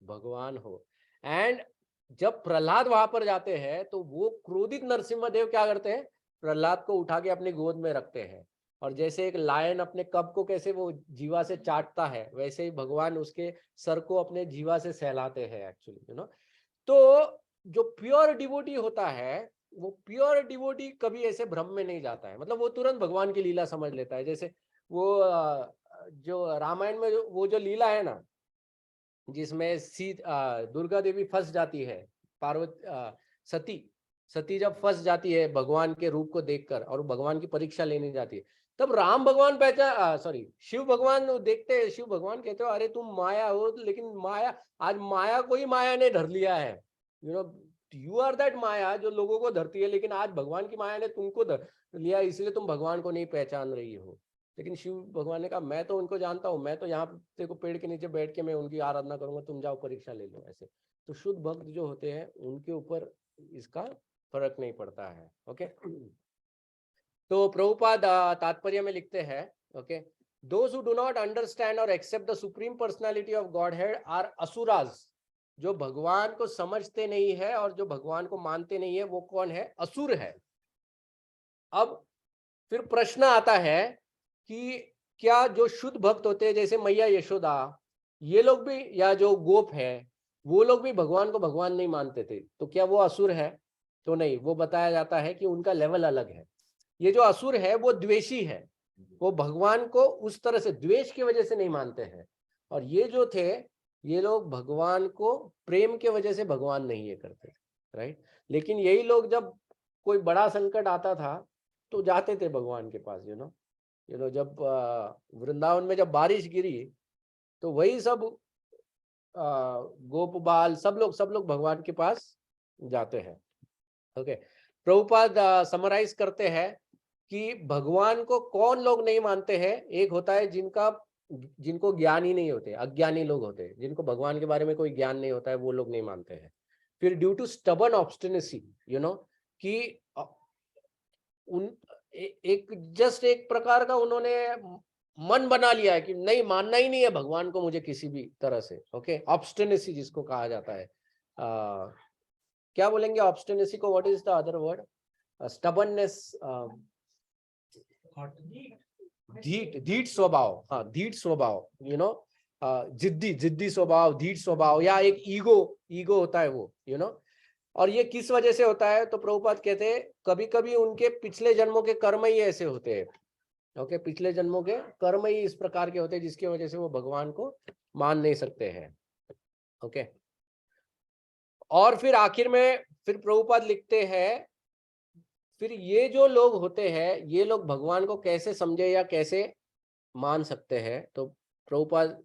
भगवान हो। एंड जब प्रहलाद वहां पर जाते हैं तो वो क्रोधित नरसिम्हा देव क्या करते हैं, प्रहलाद को उठा के अपनी गोद में रखते हैं, और जैसे एक लायन अपने कब को कैसे वो जीवा से चाटता है, वैसे ही भगवान उसके सर को अपने जीवा से सहलाते हैं एक्चुअली। तो जो प्योर डिवोटी होता है, वो प्योर डिवोटी कभी ऐसे भ्रम में नहीं जाता है, मतलब वो तुरंत भगवान की लीला समझ लेता है। जैसे वो जो रामायण में वो जो लीला है ना, जिसमें दुर्गा देवी फंस जाती है, सती सती जब फंस जाती है भगवान के रूप को देखकर और भगवान की परीक्षा लेने जाती है, तब राम भगवान शिव भगवान देखते हैं, शिव भगवान कहते हो अरे तुम माया हो, लेकिन माया आज माया को ही माया ने धर लिया है। यू आर दैट माया जो लोगों को धरती है, लेकिन आज भगवान की माया ने तुमको धर लिया, इसलिए तुम भगवान को नहीं पहचान रही हो। लेकिन शिव भगवान ने कहा मैं तो उनको जानता हूँ, मैं तो यहाँ तेरे को पेड़ के नीचे बैठ के मैं उनकी आराधना करूंगा, तुम जाओ परीक्षा ले लो। ऐसे तो शुद्ध भक्त जो होते हैं उनके ऊपर इसका फर्क नहीं पड़ता है। ओके, तो प्रभुपाद तात्पर्य में लिखते हैं, okay, those who do not understand or accept the supreme personality of Godhead are asuras। जो भगवान को समझते नहीं है और जो भगवान को मानते नहीं है वो कौन है, असुर है। अब फिर प्रश्न आता है कि क्या जो शुद्ध भक्त होते हैं जैसे मैया यशोदा, ये लोग भी, या जो गोप है वो लोग भी भगवान को भगवान नहीं मानते थे, तो क्या वो असुर है? तो नहीं, वो बताया जाता है कि उनका लेवल अलग है। ये जो असुर है वो द्वेषी है, वो भगवान को उस तरह से द्वेष की वजह से नहीं मानते हैं। और ये जो थे, ये लोग भगवान को प्रेम के वजह से भगवान नहीं ये करते, राइट। लेकिन यही लोग जब कोई बड़ा संकट आता था तो जाते थे भगवान के पास। जब वृंदावन में जब बारिश गिरी तो वही सब गोप बाल सब लोग भगवान के पास जाते हैं। ओके, प्रभुपाद समराइज करते हैं कि भगवान को कौन लोग नहीं मानते हैं। एक होता है जिनको ज्ञान ही नहीं होते, अज्ञानी लोग होते हैं, जिनको भगवान के बारे में कोई ज्ञान नहीं होता है, वो लोग नहीं मानते हैं। फिर ड्यू टू स्टबर्न ऑब्स्टिनेसी, कि एक प्रकार का उन्होंने मन बना लिया है कि नहीं, मानना ही नहीं है भगवान को मुझे किसी भी तरह से। ओके, ऑब्स्टिनेसी जिसको कहा जाता है, क्या बोलेंगे ऑब्स्टिनेसी को, what is the other word? Stubbornness, धीट स्वभाव। हाँ, धीट स्वभाव, जिद्दी स्वभाव, धीट स्वभाव, या एक ईगो होता है वो। और ये किस वजह से होता है? तो प्रभुपाद कहते हैं कभी कभी उनके पिछले जन्मों के कर्म ही ऐसे होते हैं। ओके, पिछले जन्मों के कर्म ही इस प्रकार के होते हैं जिसकी वजह से वो भगवान को मान नहीं सकते हैं। ओके, और फिर आखिर में फिर प्रभुपाद लिखते हैं, फिर ये जो लोग होते हैं ये लोग भगवान को कैसे समझे या कैसे मान सकते हैं? तो Prabhupada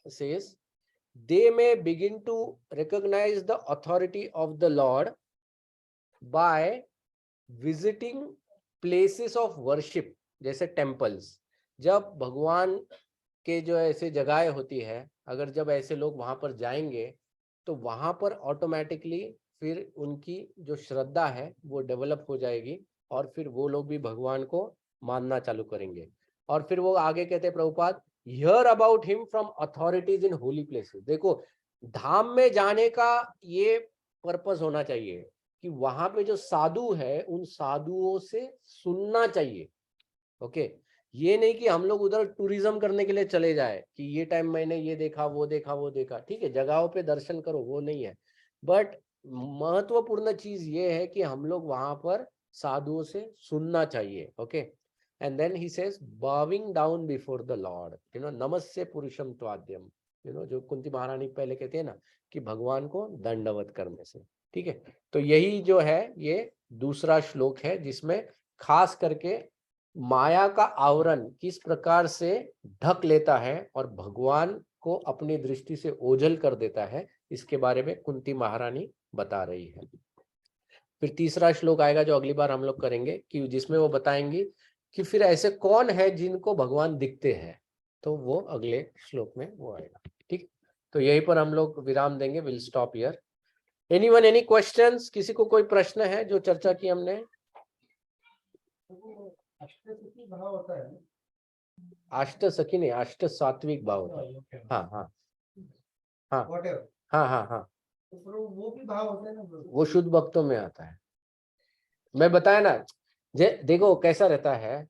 says they may begin to recognize the authority of the Lord by visiting places of worship, जैसे temples। जब भगवान के जो ऐसे जगहें होती है, अगर जब ऐसे लोग वहां पर जाएंगे तो वहां पर ऑटोमेटिकली फिर उनकी जो श्रद्धा है वो डेवलप हो जाएगी और फिर वो लोग भी भगवान को मानना चालू करेंगे। और फिर वो आगे कहते हैं Prabhupada, here about him from authorities in Holi places. देखो, धाम में जाने का ये पर्पस होना चाहिए कि वहां पे जो साधु है उन साधुओं से सुनना चाहिए। ओके, ये नहीं कि हम लोग उधर टूरिज्म करने के लिए चले जाए कि ये टाइम मैंने ये देखा वो देखा वो देखा, ठीक है, जगहों पे दर्शन करो, वो नहीं है। बट महत्वपूर्ण चीज ये है कि हम लोग वहां पर साधुओं से सुनना चाहिए। Okay, and then he says bowing down before the lord, नमस्ते पुरुषम त्वाद्यम, जो कुंती महारानी पहले कहते हैं ना कि भगवान को दंडवत करने से। ठीक है, तो यही जो है ये दूसरा श्लोक है जिसमें खास करके माया का आवरण किस प्रकार से ढक लेता है और भगवान को अपनी दृष्टि से ओझल कर देता है, इसके बारे में कुंती महारानी बता रही है। फिर तीसरा श्लोक आएगा जो अगली बार हम लोग करेंगे, कि जिसमें वो बताएंगी कि फिर ऐसे कौन है जिनको भगवान दिखते हैं, तो वो अगले श्लोक में वो आएगा। ठीक, तो यहीं पर हम लोग विराम देंगे। Will stop here. Anyone, any questions? किसी को कोई प्रश्न है जो चर्चा की हमने? भाव होता है, अष्ट सखी नहीं, अष्ट सात्विक भाव होता है। हाँ हाँ हाँ हाँ हाँ हाँ, वो भी भाव होता है ना, वो शुद्ध भक्तों में आता है। मैं बताया ना, देखो कैसा रहता है,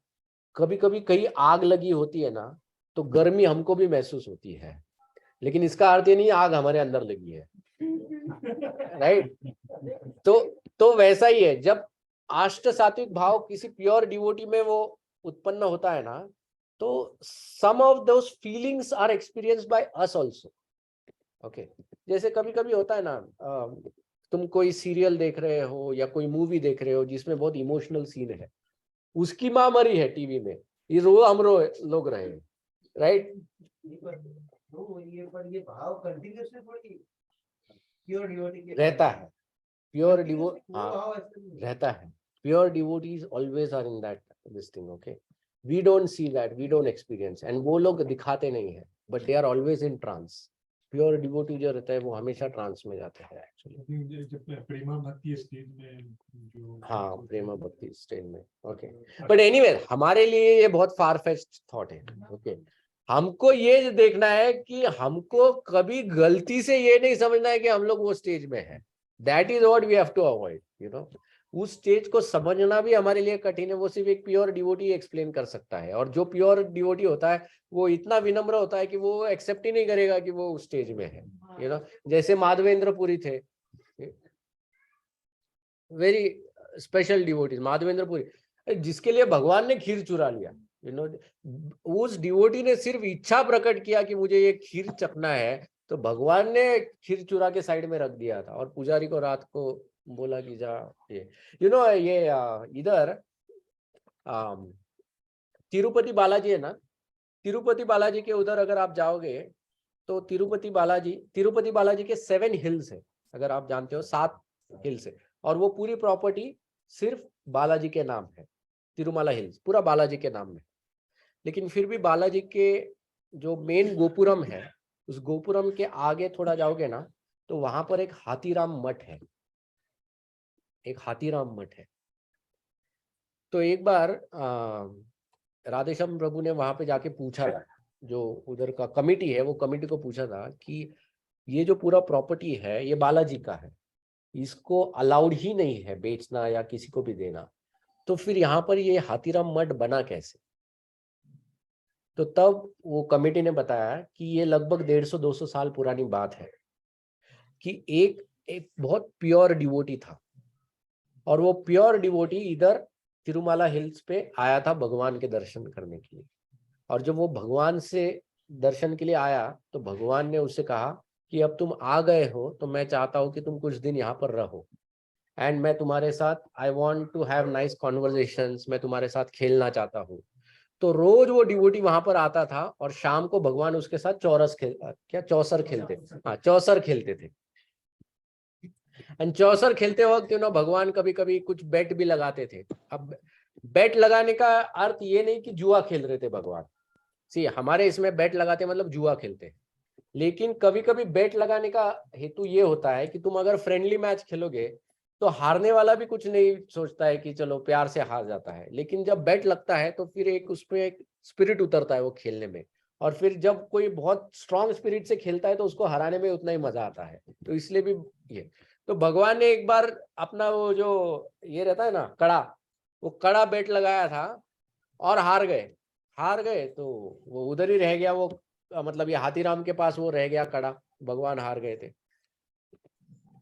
कभी कभी कहीं आग लगी होती है ना, तो गर्मी हमको भी महसूस होती है, लेकिन इसका अर्थ ये नहीं आग हमारे अंदर लगी है। राइट? तो वैसा ही है, जब अष्ट सात्विक भाव किसी प्योर डिवोटी में वो उत्पन्न होता है ना, तो some of those feelings are experienced by us also. Okay, जैसे कभी कभी होता है ना, तुम कोई सीरियल देख रहे हो या कोई मूवी देख रहे हो जिसमें बहुत इमोशनल सीन है, उसकी माँ मरी है टीवी में, ये हम लोग रहे, राइट? ये भाव कंटिन्यूअसली थोड़ी प्योर डिवोटी के रहता है, प्योर डिवोट भाव रहता है। Pure devotees always are in that this thing. Okay, we don't see that, we don't experience, and वो लोग दिखाते नहीं है, but they are always in trance. Pure devotee जो रहता है वो हमेशा ट्रांस में जाते हैं एक्चुअली। जब प्रेमा भक्ति स्टेज में जो हाँ, प्रेमा भक्ति स्टेज में। ओके, बट एनीवे हमारे लिए ये बहुत फार फेच्ड थॉट है। ओके, हमको ये देखना है कि हमको कभी गलती से ये नहीं समझना है कि हम लोग वो स्टेज में है। That is what we have to avoid. उस स्टेज को समझना भी हमारे लिए कठिन है, वो सिर्फ एक प्योर डिवोटी एक्सप्लेन कर सकता है। और जो प्योर डिवोटी होता है वो इतना विनम्र होता है कि वो एक्सेप्ट ही नहीं करेगा कि वो उस स्टेज में है। जैसे माधवेंद्र पुरी थे, very special devotees, Madhavendra Puri, जिसके लिए भगवान ने खीर चुरा लिया। उस डिवोटी ने सिर्फ इच्छा प्रकट किया कि मुझे ये खीर चखना है, तो भगवान ने खीर चुरा के साइड में रख दिया था और पुजारी को रात को बोला कि जा ये ये इधर तिरुपति बालाजी है ना, तिरुपति बालाजी के उधर अगर आप जाओगे तो तिरुपति बालाजी के 7 हिल्स है, अगर आप जानते हो, 7 हिल्स है, और वो पूरी प्रॉपर्टी सिर्फ बालाजी के नाम है। तिरुमाला हिल्स पूरा बालाजी के नाम में। लेकिन फिर भी बालाजी के जो मेन गोपुरम है, उस गोपुरम के आगे थोड़ा जाओगे ना, तो वहां पर एक हाथीराम मठ है, एक हाथीराम मठ है। तो एक बार राधेश्याम प्रभु ने वहां पे जाके पूछा था, जो उधर का कमिटी है वो कमिटी को पूछा था कि ये जो पूरा प्रॉपर्टी है ये बालाजी का है, इसको अलाउड ही नहीं है बेचना या किसी को भी देना, तो फिर यहाँ पर ये हाथीराम मठ बना कैसे? तो तब वो कमेटी ने बताया कि ये लगभग 150-200 साल पुरानी बात है कि एक बहुत प्योर डिवोटी था, और वो प्योर डिवोटी इधर तिरुमाला हिल्स पे आया था भगवान के दर्शन करने के लिए। और जब वो भगवान से दर्शन के लिए आया तो भगवान ने उससे कहा कि अब तुम आ गए हो तो मैं चाहता हूं कि तुम कुछ दिन यहाँ पर रहो, एंड मैं तुम्हारे साथ I want to have nice conversations, मैं तुम्हारे साथ खेलना चाहता हूँ। तो रोज वो डिवोटी वहां पर आता था और शाम को भगवान उसके साथ चौसर खेलते थे। एंड चौसर खेलते वक्त भगवान कभी कभी कुछ बेट भी लगाते थे। अब बेट लगाने का अर्थ ये नहीं कि जुआ खेल रहे थे भगवान, हमारे इसमें बेट लगाते मतलब जुआ खेलते हैं, लेकिन कभी कभी बेट लगाने का हेतु ये होता है कि तुम अगर फ्रेंडली मैच खेलोगे तो हारने वाला भी कुछ नहीं सोचता है कि चलो प्यार से हार जाता है, लेकिन जब बेट लगता है तो फिर एक उसमें एक स्पिरिट उतरता है वो खेलने में, और फिर जब कोई बहुत स्ट्रांग स्पिरिट से खेलता है तो उसको हराने में उतना ही मजा आता है। तो इसलिए भी ये, तो भगवान ने एक बार अपना वो जो ये रहता है ना कड़ा, वो कड़ा बेट लगाया था और हार गए तो वो उधर ही रह गया। वो मतलब ये हाथीराम के पास वो रह गया कड़ा, भगवान हार गए थे।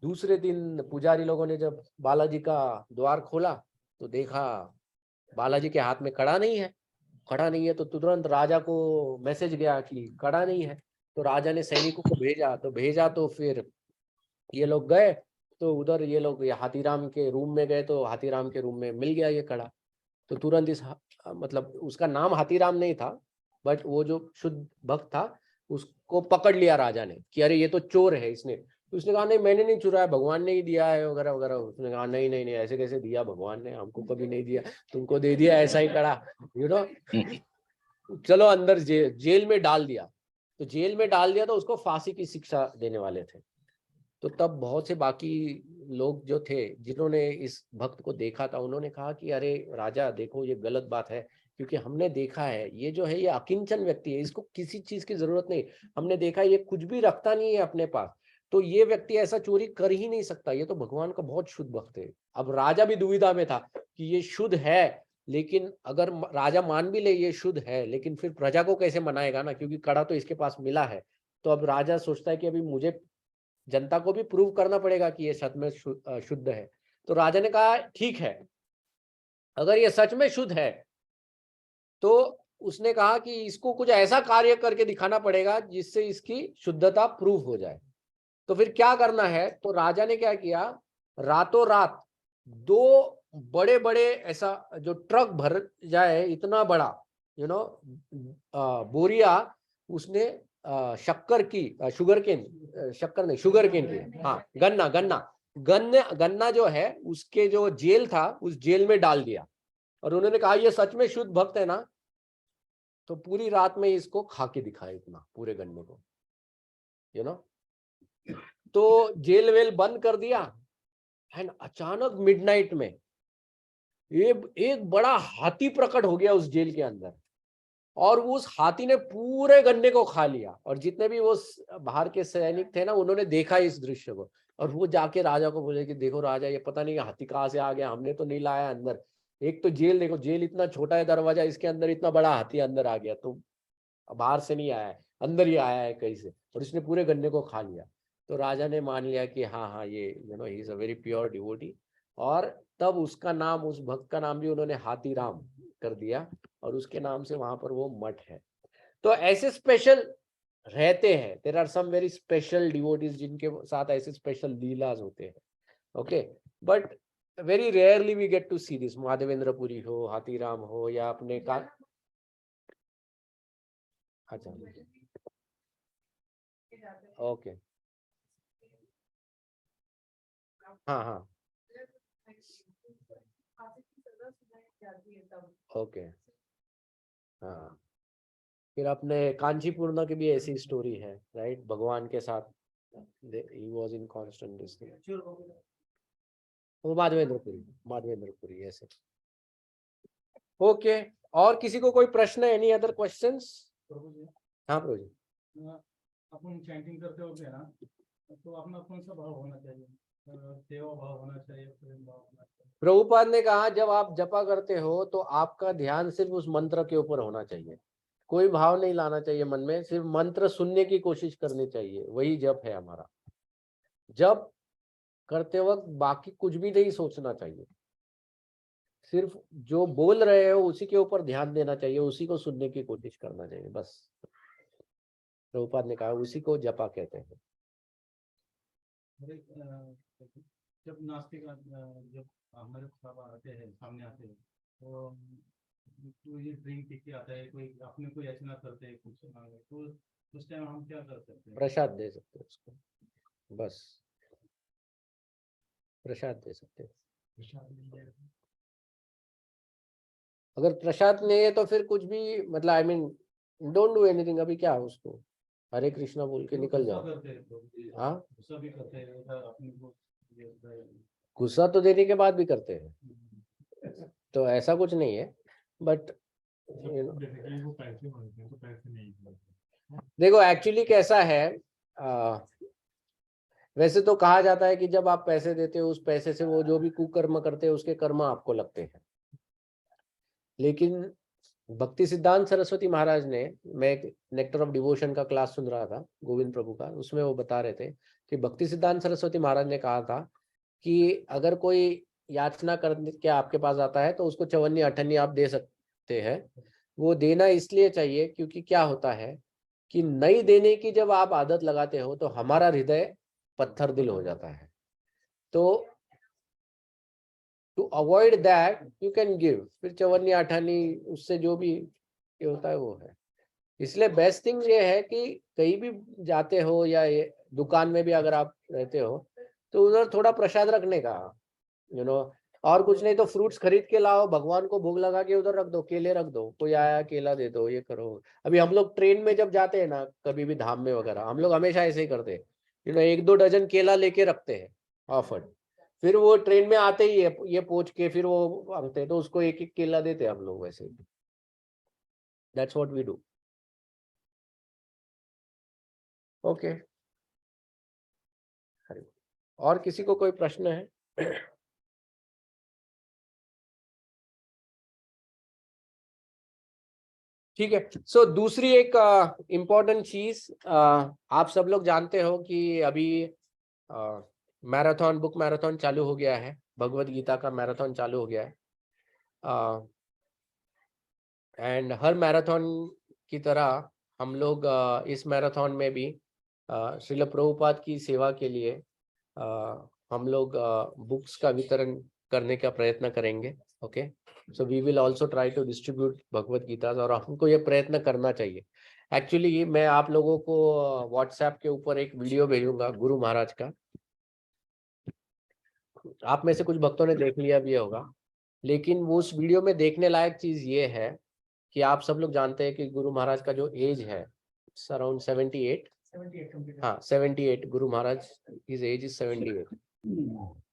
दूसरे दिन पुजारी लोगों ने जब बालाजी का द्वार खोला तो देखा बालाजी के हाथ में कड़ा नहीं है। तो तुरंत राजा को मैसेज गया कि कड़ा नहीं है। तो राजा ने सैनिकों को भेजा तो फिर ये लोग गए, तो उधर ये लोग हाथीराम के रूम में गए तो हाथीराम के रूम में मिल गया ये कड़ा। तो तुरंत मतलब उसका नाम हाथीराम नहीं था, बट वो जो शुद्ध भक्त था उसको पकड़ लिया राजा ने कि अरे ये तो चोर है इसने। तो उसने कहा नहीं मैंने नहीं चुराया, भगवान ने ही दिया है वगैरह वगैरह। उसने कहा नहीं नहीं नहीं, ऐसे कैसे दिया भगवान ने, हमको कभी नहीं दिया, तुमको दे दिया ऐसा ही कड़ा, चलो अंदर जेल में डाल दिया। तो जेल में डाल दिया तो उसको फांसी की शिक्षा देने वाले थे। तो तब बहुत से बाकी लोग जो थे जिन्होंने इस भक्त को देखा था उन्होंने कहा कि अरे राजा देखो ये गलत बात है, क्योंकि हमने देखा है ये जो है ये अकिंचन व्यक्ति है, इसको किसी चीज की जरूरत नहीं। हमने देखा ये कुछ भी रखता नहीं है अपने पास, तो ये व्यक्ति ऐसा चोरी कर ही नहीं सकता, ये तो भगवान का बहुत शुद्ध भक्त है। अब राजा भी दुविधा में था कि ये शुद्ध है, लेकिन अगर राजा मान भी ले ये शुद्ध है, लेकिन फिर प्रजा को कैसे मनाएगा ना, क्योंकि कड़ा तो इसके पास मिला है। तो अब राजा सोचता है कि अभी मुझे जनता को भी प्रूव करना पड़ेगा कि ये सच में शुद्ध है। तो राजा ने कहा ठीक है, अगर ये सच में शुद्ध है तो उसने कहा कि इसको कुछ ऐसा कार्य करके दिखाना पड़ेगा जिससे इसकी शुद्धता प्रूव हो जाए। तो फिर क्या करना है, तो राजा ने क्या किया, रातों रात 2 बड़े बड़े ऐसा जो ट्रक भर जाए इतना बड़ा बोरिया, उसने शक्कर की शुगर केन शक्कर नहीं शुगर केन की, हाँ गन्ना जो है उसके जो जेल था उस जेल में डाल दिया। और उन्होंने कहा ये सच में शुद्ध भक्त है ना, तो पूरी रात में इसको खा के दिखाया इतना पूरे गन्ने को तो जेल वेल बंद कर दिया। एंड अचानक मिडनाइट में एक बड़ा हाथी प्रकट हो गया उस जेल के अंदर, और उस हाथी ने पूरे गन्ने को खा लिया। और जितने भी वो बाहर के सैनिक थे ना उन्होंने देखा इस दृश्य को, और वो जाके राजा को बोले कि देखो राजा ये पता नहीं हाथी कहाँ से आ गया, हमने तो नहीं लाया अंदर। एक तो जेल देखो, जेल इतना छोटा है दरवाजा, इसके अंदर इतना बड़ा हाथी अंदर आ गया, तो बाहर से नहीं आया है, अंदर ही आया है कहीं से, और इसने पूरे गन्ने को खा लिया। तो राजा ने मान लिया कि हाँ हाँ ये he is a very pure devotee, और तब उसका नाम, उस भक्त का नाम भी उन्होंने हाथीराम कर दिया, और उसके नाम से वहां पर वो मठ है। तो ऐसे स्पेशल रहते हैं, there are some very special devotees जिनके साथ ऐसे स्पेशल लीलाज होते हैं। Okay, but very rarely we get to see this. Madhavendra Puri हो, हाथीराम हो, या अपने का अच्छा ओके हाँ हाँ ओके हाँ। फिर अपने कांचीपुरम की भी ऐसी स्टोरी है, राइट, भगवान के साथ he was in constant this thing. वो माधवेंद्रपुरी ऐसे। ओके, और किसी को कोई प्रश्न है? Any other questions? हाँ प्रभु जी। अपन चैंटिंग करते होते हैं ना, तो अपना कौन सा भाव होना चाहिए? सेवा भाव होना चाहिए, प्रेम भाव होना चाहिए? प्रभुपाद ने कहा जब आप जपा करते हो तो आपका ध्यान सिर्फ उस मंत्र के ऊपर होना चाहिए, कोई भाव नहीं लाना चाहिए मन में, सिर्फ मंत्र सुनने की कोशिश करनी चाहिए, वही जप है हमारा। जप करते वक्त बाकी कुछ भी नहीं सोचना चाहिए, सिर्फ जो बोल रहे हो उसी के ऊपर ध्यान देना चाहिए, उसी को सुनने की कोशिश करना चाहिए, बस। प्रभुपाद ने कहा उसी को जपा कहते हैं। जब नास्तिक जब हमारे बाबा आते हैं, सामने आते हैं, तो ये ड्रिंक पी के आता है, कोई अपने कोई याचना करते हैं कुछ मांगे, तो उस टाइम हम क्या कर सकते हैं? प्रसाद दे सकते हैं उसको, बस प्रसाद दे सकते हैं। अगर प्रसाद नहीं है तो फिर कुछ भी, मतलब I mean don't do anything, अभी क्या उसको हरे कृष्णा बोल के निकल जाओ। हाँ, गुस्सा तो देने के बाद भी करते हैं, तो ऐसा कुछ नहीं है, बट वो पैसे मांगते हैं तो पैसे नहीं देखो एक्चुअली कैसा है, वैसे तो कहा जाता है कि जब आप पैसे देते हो उस पैसे से वो जो भी कुकर्म करते हैं उसके कर्म आपको लगते हैं, लेकिन भक्ति सिद्धांत सरस्वती महाराज ने, मैं एक नेक्टर ऑफ डिवोशन का क्लास सुन रहा था गोविंद प्रभु का, उसमें वो बता रहे थे कि भक्ति सिद्धांत सरस्वती महाराज ने कहा था कि अगर कोई याचना करने के आपके पास आता है तो उसको चवन्नी अठन्नी आप दे सकते हैं। वो देना इसलिए चाहिए क्योंकि क्या होता है कि नहीं देने की जब आप आदत लगाते हो तो हमारा हृदय पत्थर दिल हो जाता है। तो to avoid that you can give, फिर चवन्नी अठानी उससे जो भी ये होता है वो है। इसलिए बेस्ट थिंग ये है कि कहीं भी जाते हो या दुकान में भी अगर आप रहते हो तो उधर थोड़ा प्रसाद रखने का, और कुछ नहीं तो फ्रूट्स खरीद के लाओ, भगवान को भोग लगा के उधर रख दो, केले रख दो, कोई आया केला दे दो, ये करो। अभी हम लोग ट्रेन में जब जाते हैं ना कभी भी धाम में वगैरह, हम लोग हमेशा ऐसे ही करते हैं, 1-2 डजन केला लेके रखते हैं ऑफर, फिर वो ट्रेन में आते ही ये पोंछ के फिर वो मांगते हैं तो उसको एक एक केला देते हैं हम लोग। वैसे that's what we do. Okay, और किसी को कोई प्रश्न है? ठीक है। सो दूसरी एक इम्पोर्टेंट चीज, आप सब लोग जानते हो कि अभी मैराथन, बुक मैराथन चालू हो गया है, भगवत गीता का मैराथन चालू हो गया है। एंड हर मैराथन की तरह हम लोग इस मैराथन में भी श्रील प्रभुपाद की सेवा के लिए हम लोग बुक्स का वितरण करने का प्रयत्न करेंगे। Okay, so we will also try to distribute Bhagavad Gita, और हमको ये प्रयत्न करना चाहिए। एक्चुअली मैं आप लोगों को व्हाट्सएप के ऊपर एक वीडियो भेजूंगा गुरु महाराज का, आप में से कुछ भक्तों ने देख लिया भी होगा, लेकिन वो उस वीडियो में देखने लायक चीज ये है कि आप सब लोग जानते हैं कि गुरु महाराज का जो एज है अराउंड 78, हाँ 78, Guru Maharaj is as is 78।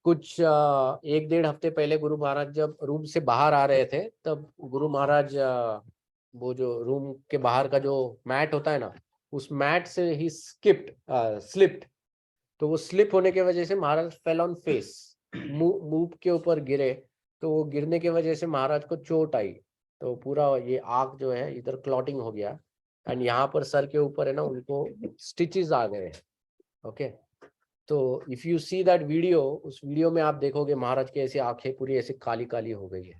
कुछ 1-1.5 हफ्ते पहले गुरु महाराज जब रूम से बाहर आ रहे थे तब गुरु महाराज वो जो रूम के बाहर का जो मैट होता है ना, उस मैट से ही स्लिप्ड, तो वो स्लिप होने की वजह से महाराज फेल ऑन फेस, मुंह के ऊपर गिरे, तो वो गिरने की वजह से महाराज को चोट आई, तो पूरा ये आंख जो है इधर क्लॉटिंग हो गया, एंड यहाँ पर सर के ऊपर है ना उनको स्टिचेस आ गए। ओके, तो if you see that video, उस वीडियो में आप देखोगे महाराज की ऐसी आंखें पूरी ऐसी काली काली हो गई है।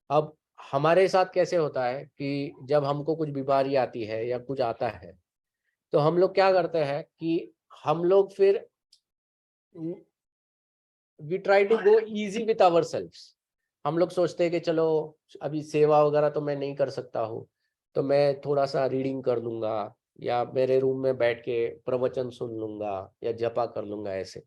अब हमारे साथ कैसे होता है कि जब हमको कुछ बीमारी आती है या कुछ आता है तो हम लोग क्या करते हैं कि हम लोग फिर we try to go easy with ourselves. हम लोग सोचते हैं कि चलो अभी सेवा वगैरह तो मैं नहीं कर सकता हूँ, तो मैं थोड़ा सा रीडिंग कर लूंगा या मेरे रूम में बैठ के प्रवचन सुन लूंगा या जपा कर लूंगा ऐसे।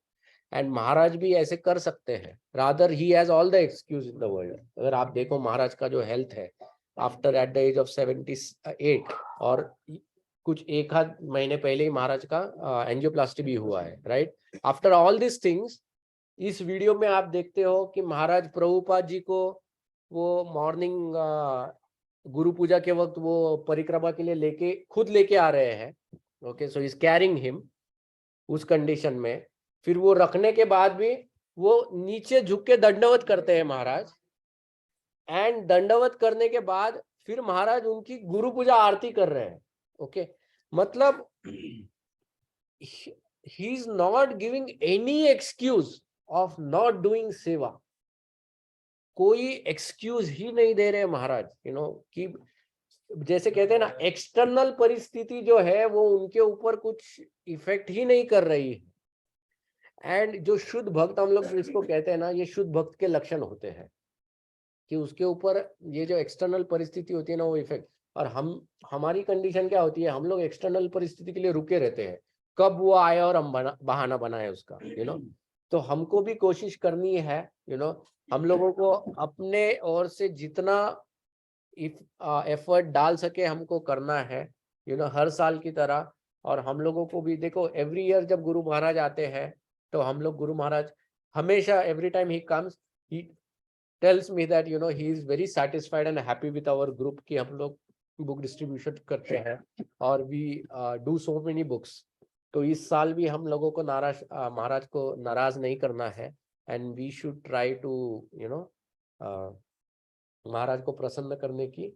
एंड महाराज भी ऐसे कर सकते हैं, rather he has all the excuse in the world. अगर आप देखो महाराज का जो हेल्थ है after at the age of 78, और कुछ 1 आध महीने पहले ही महाराज का एंजियोप्लास्टी भी हुआ है, right. After all this things, इस वीडियो में आप देखते हो कि महाराज प्रभुपाद जी को वो मॉर्निंग गुरु पूजा के वक्त वो परिक्रमा के लिए खुद लेके आ रहे हैं। Okay, so is carrying him उस कंडीशन में, फिर वो रखने के बाद भी वो नीचे झुक के दंडवत करते हैं महाराज, एंड दंडवत करने के बाद फिर महाराज उनकी गुरु पूजा आरती कर रहे हैं। ओके, मतलब he is not giving any excuse of not doing सेवा, कोई एक्सक्यूज ही नहीं दे रहे महाराज, कि जैसे कहते हैं ना एक्सटर्नल परिस्थिति जो है वो उनके ऊपर कुछ इफेक्ट ही नहीं कर रही है। एंड जो शुद्ध भक्त हम लोग जिसको कहते हैं ना, ये शुद्ध भक्त के लक्षण होते हैं कि उसके ऊपर ये जो एक्सटर्नल परिस्थिति होती है ना वो इफेक्ट, और हमारी कंडीशन क्या होती है, हम लोग एक्सटर्नल परिस्थिति के लिए रुके रहते हैं, कब वो आए और हम बहाना बनाए उसका, तो हमको भी कोशिश करनी है, हम लोगों को अपने ओर से जितना एफर्ट डाल सके हमको करना है, हर साल की तरह। और हम लोगों को भी देखो एवरी ईयर जब गुरु महाराज आते हैं तो हम लोग गुरु महाराज हमेशा every time he comes he tells me that he is very satisfied and happy with our group कि हम लोग बुक डिस्ट्रीब्यूशन करते हैं और we do so many books. तो इस साल भी हम लोगों को महाराज को नाराज नहीं करना है, and we should try to Maharaj को प्रसन्न करने की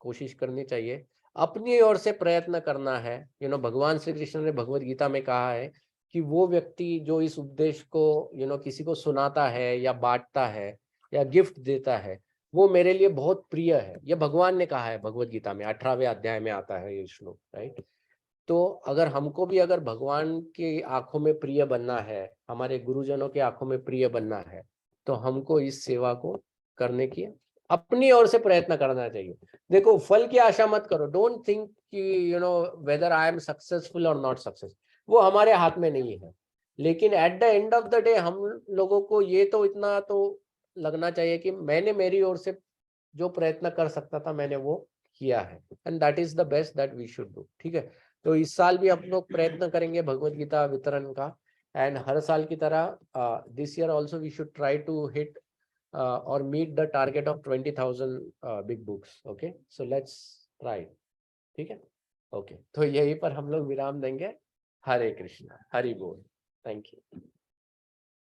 कोशिश करनी चाहिए, अपनी ओर से प्रयत्न करना है। भगवान श्री कृष्ण ने भगवत गीता में कहा है कि वो व्यक्ति जो इस उपदेश को किसी को सुनाता है या बांटता है या गिफ्ट देता है, वो मेरे लिए बहुत प्रिय है। ये भगवान ने कहा है भगवत गीता में, 18वें अध्याय में आता है ये श्लोक, राइट। तो अगर हमको भी अगर भगवान की आंखों में प्रिय बनना है, हमारे गुरुजनों की आंखों में प्रिय बनना है, तो हमको इस सेवा को करने की अपनी ओर से प्रयत्न करना चाहिए। देखो, फल की आशा मत करो। डोंट थिंक कि वेदर आई एम सक्सेसफुल और नॉट सक्सेस, वो हमारे हाथ में नहीं है। लेकिन at the end of the day हम लोगों को ये तो इतना तो लगना चाहिए कि मैंने मेरी ओर से जो प्रयत्न कर सकता था मैंने वो किया है, and that is the best that we should do. ठीक है, तो इस साल भी हम लोग प्रयत्न करेंगे भगवत गीता वितरण का, एंड हर साल की तरह this year also we should try to hit or meet the target of 20,000 big books. Okay, so let's try. ठीक है, ओके, तो यहीं पर हम लोग विराम देंगे। हरे कृष्णा, हरि बोल, थैंक यू।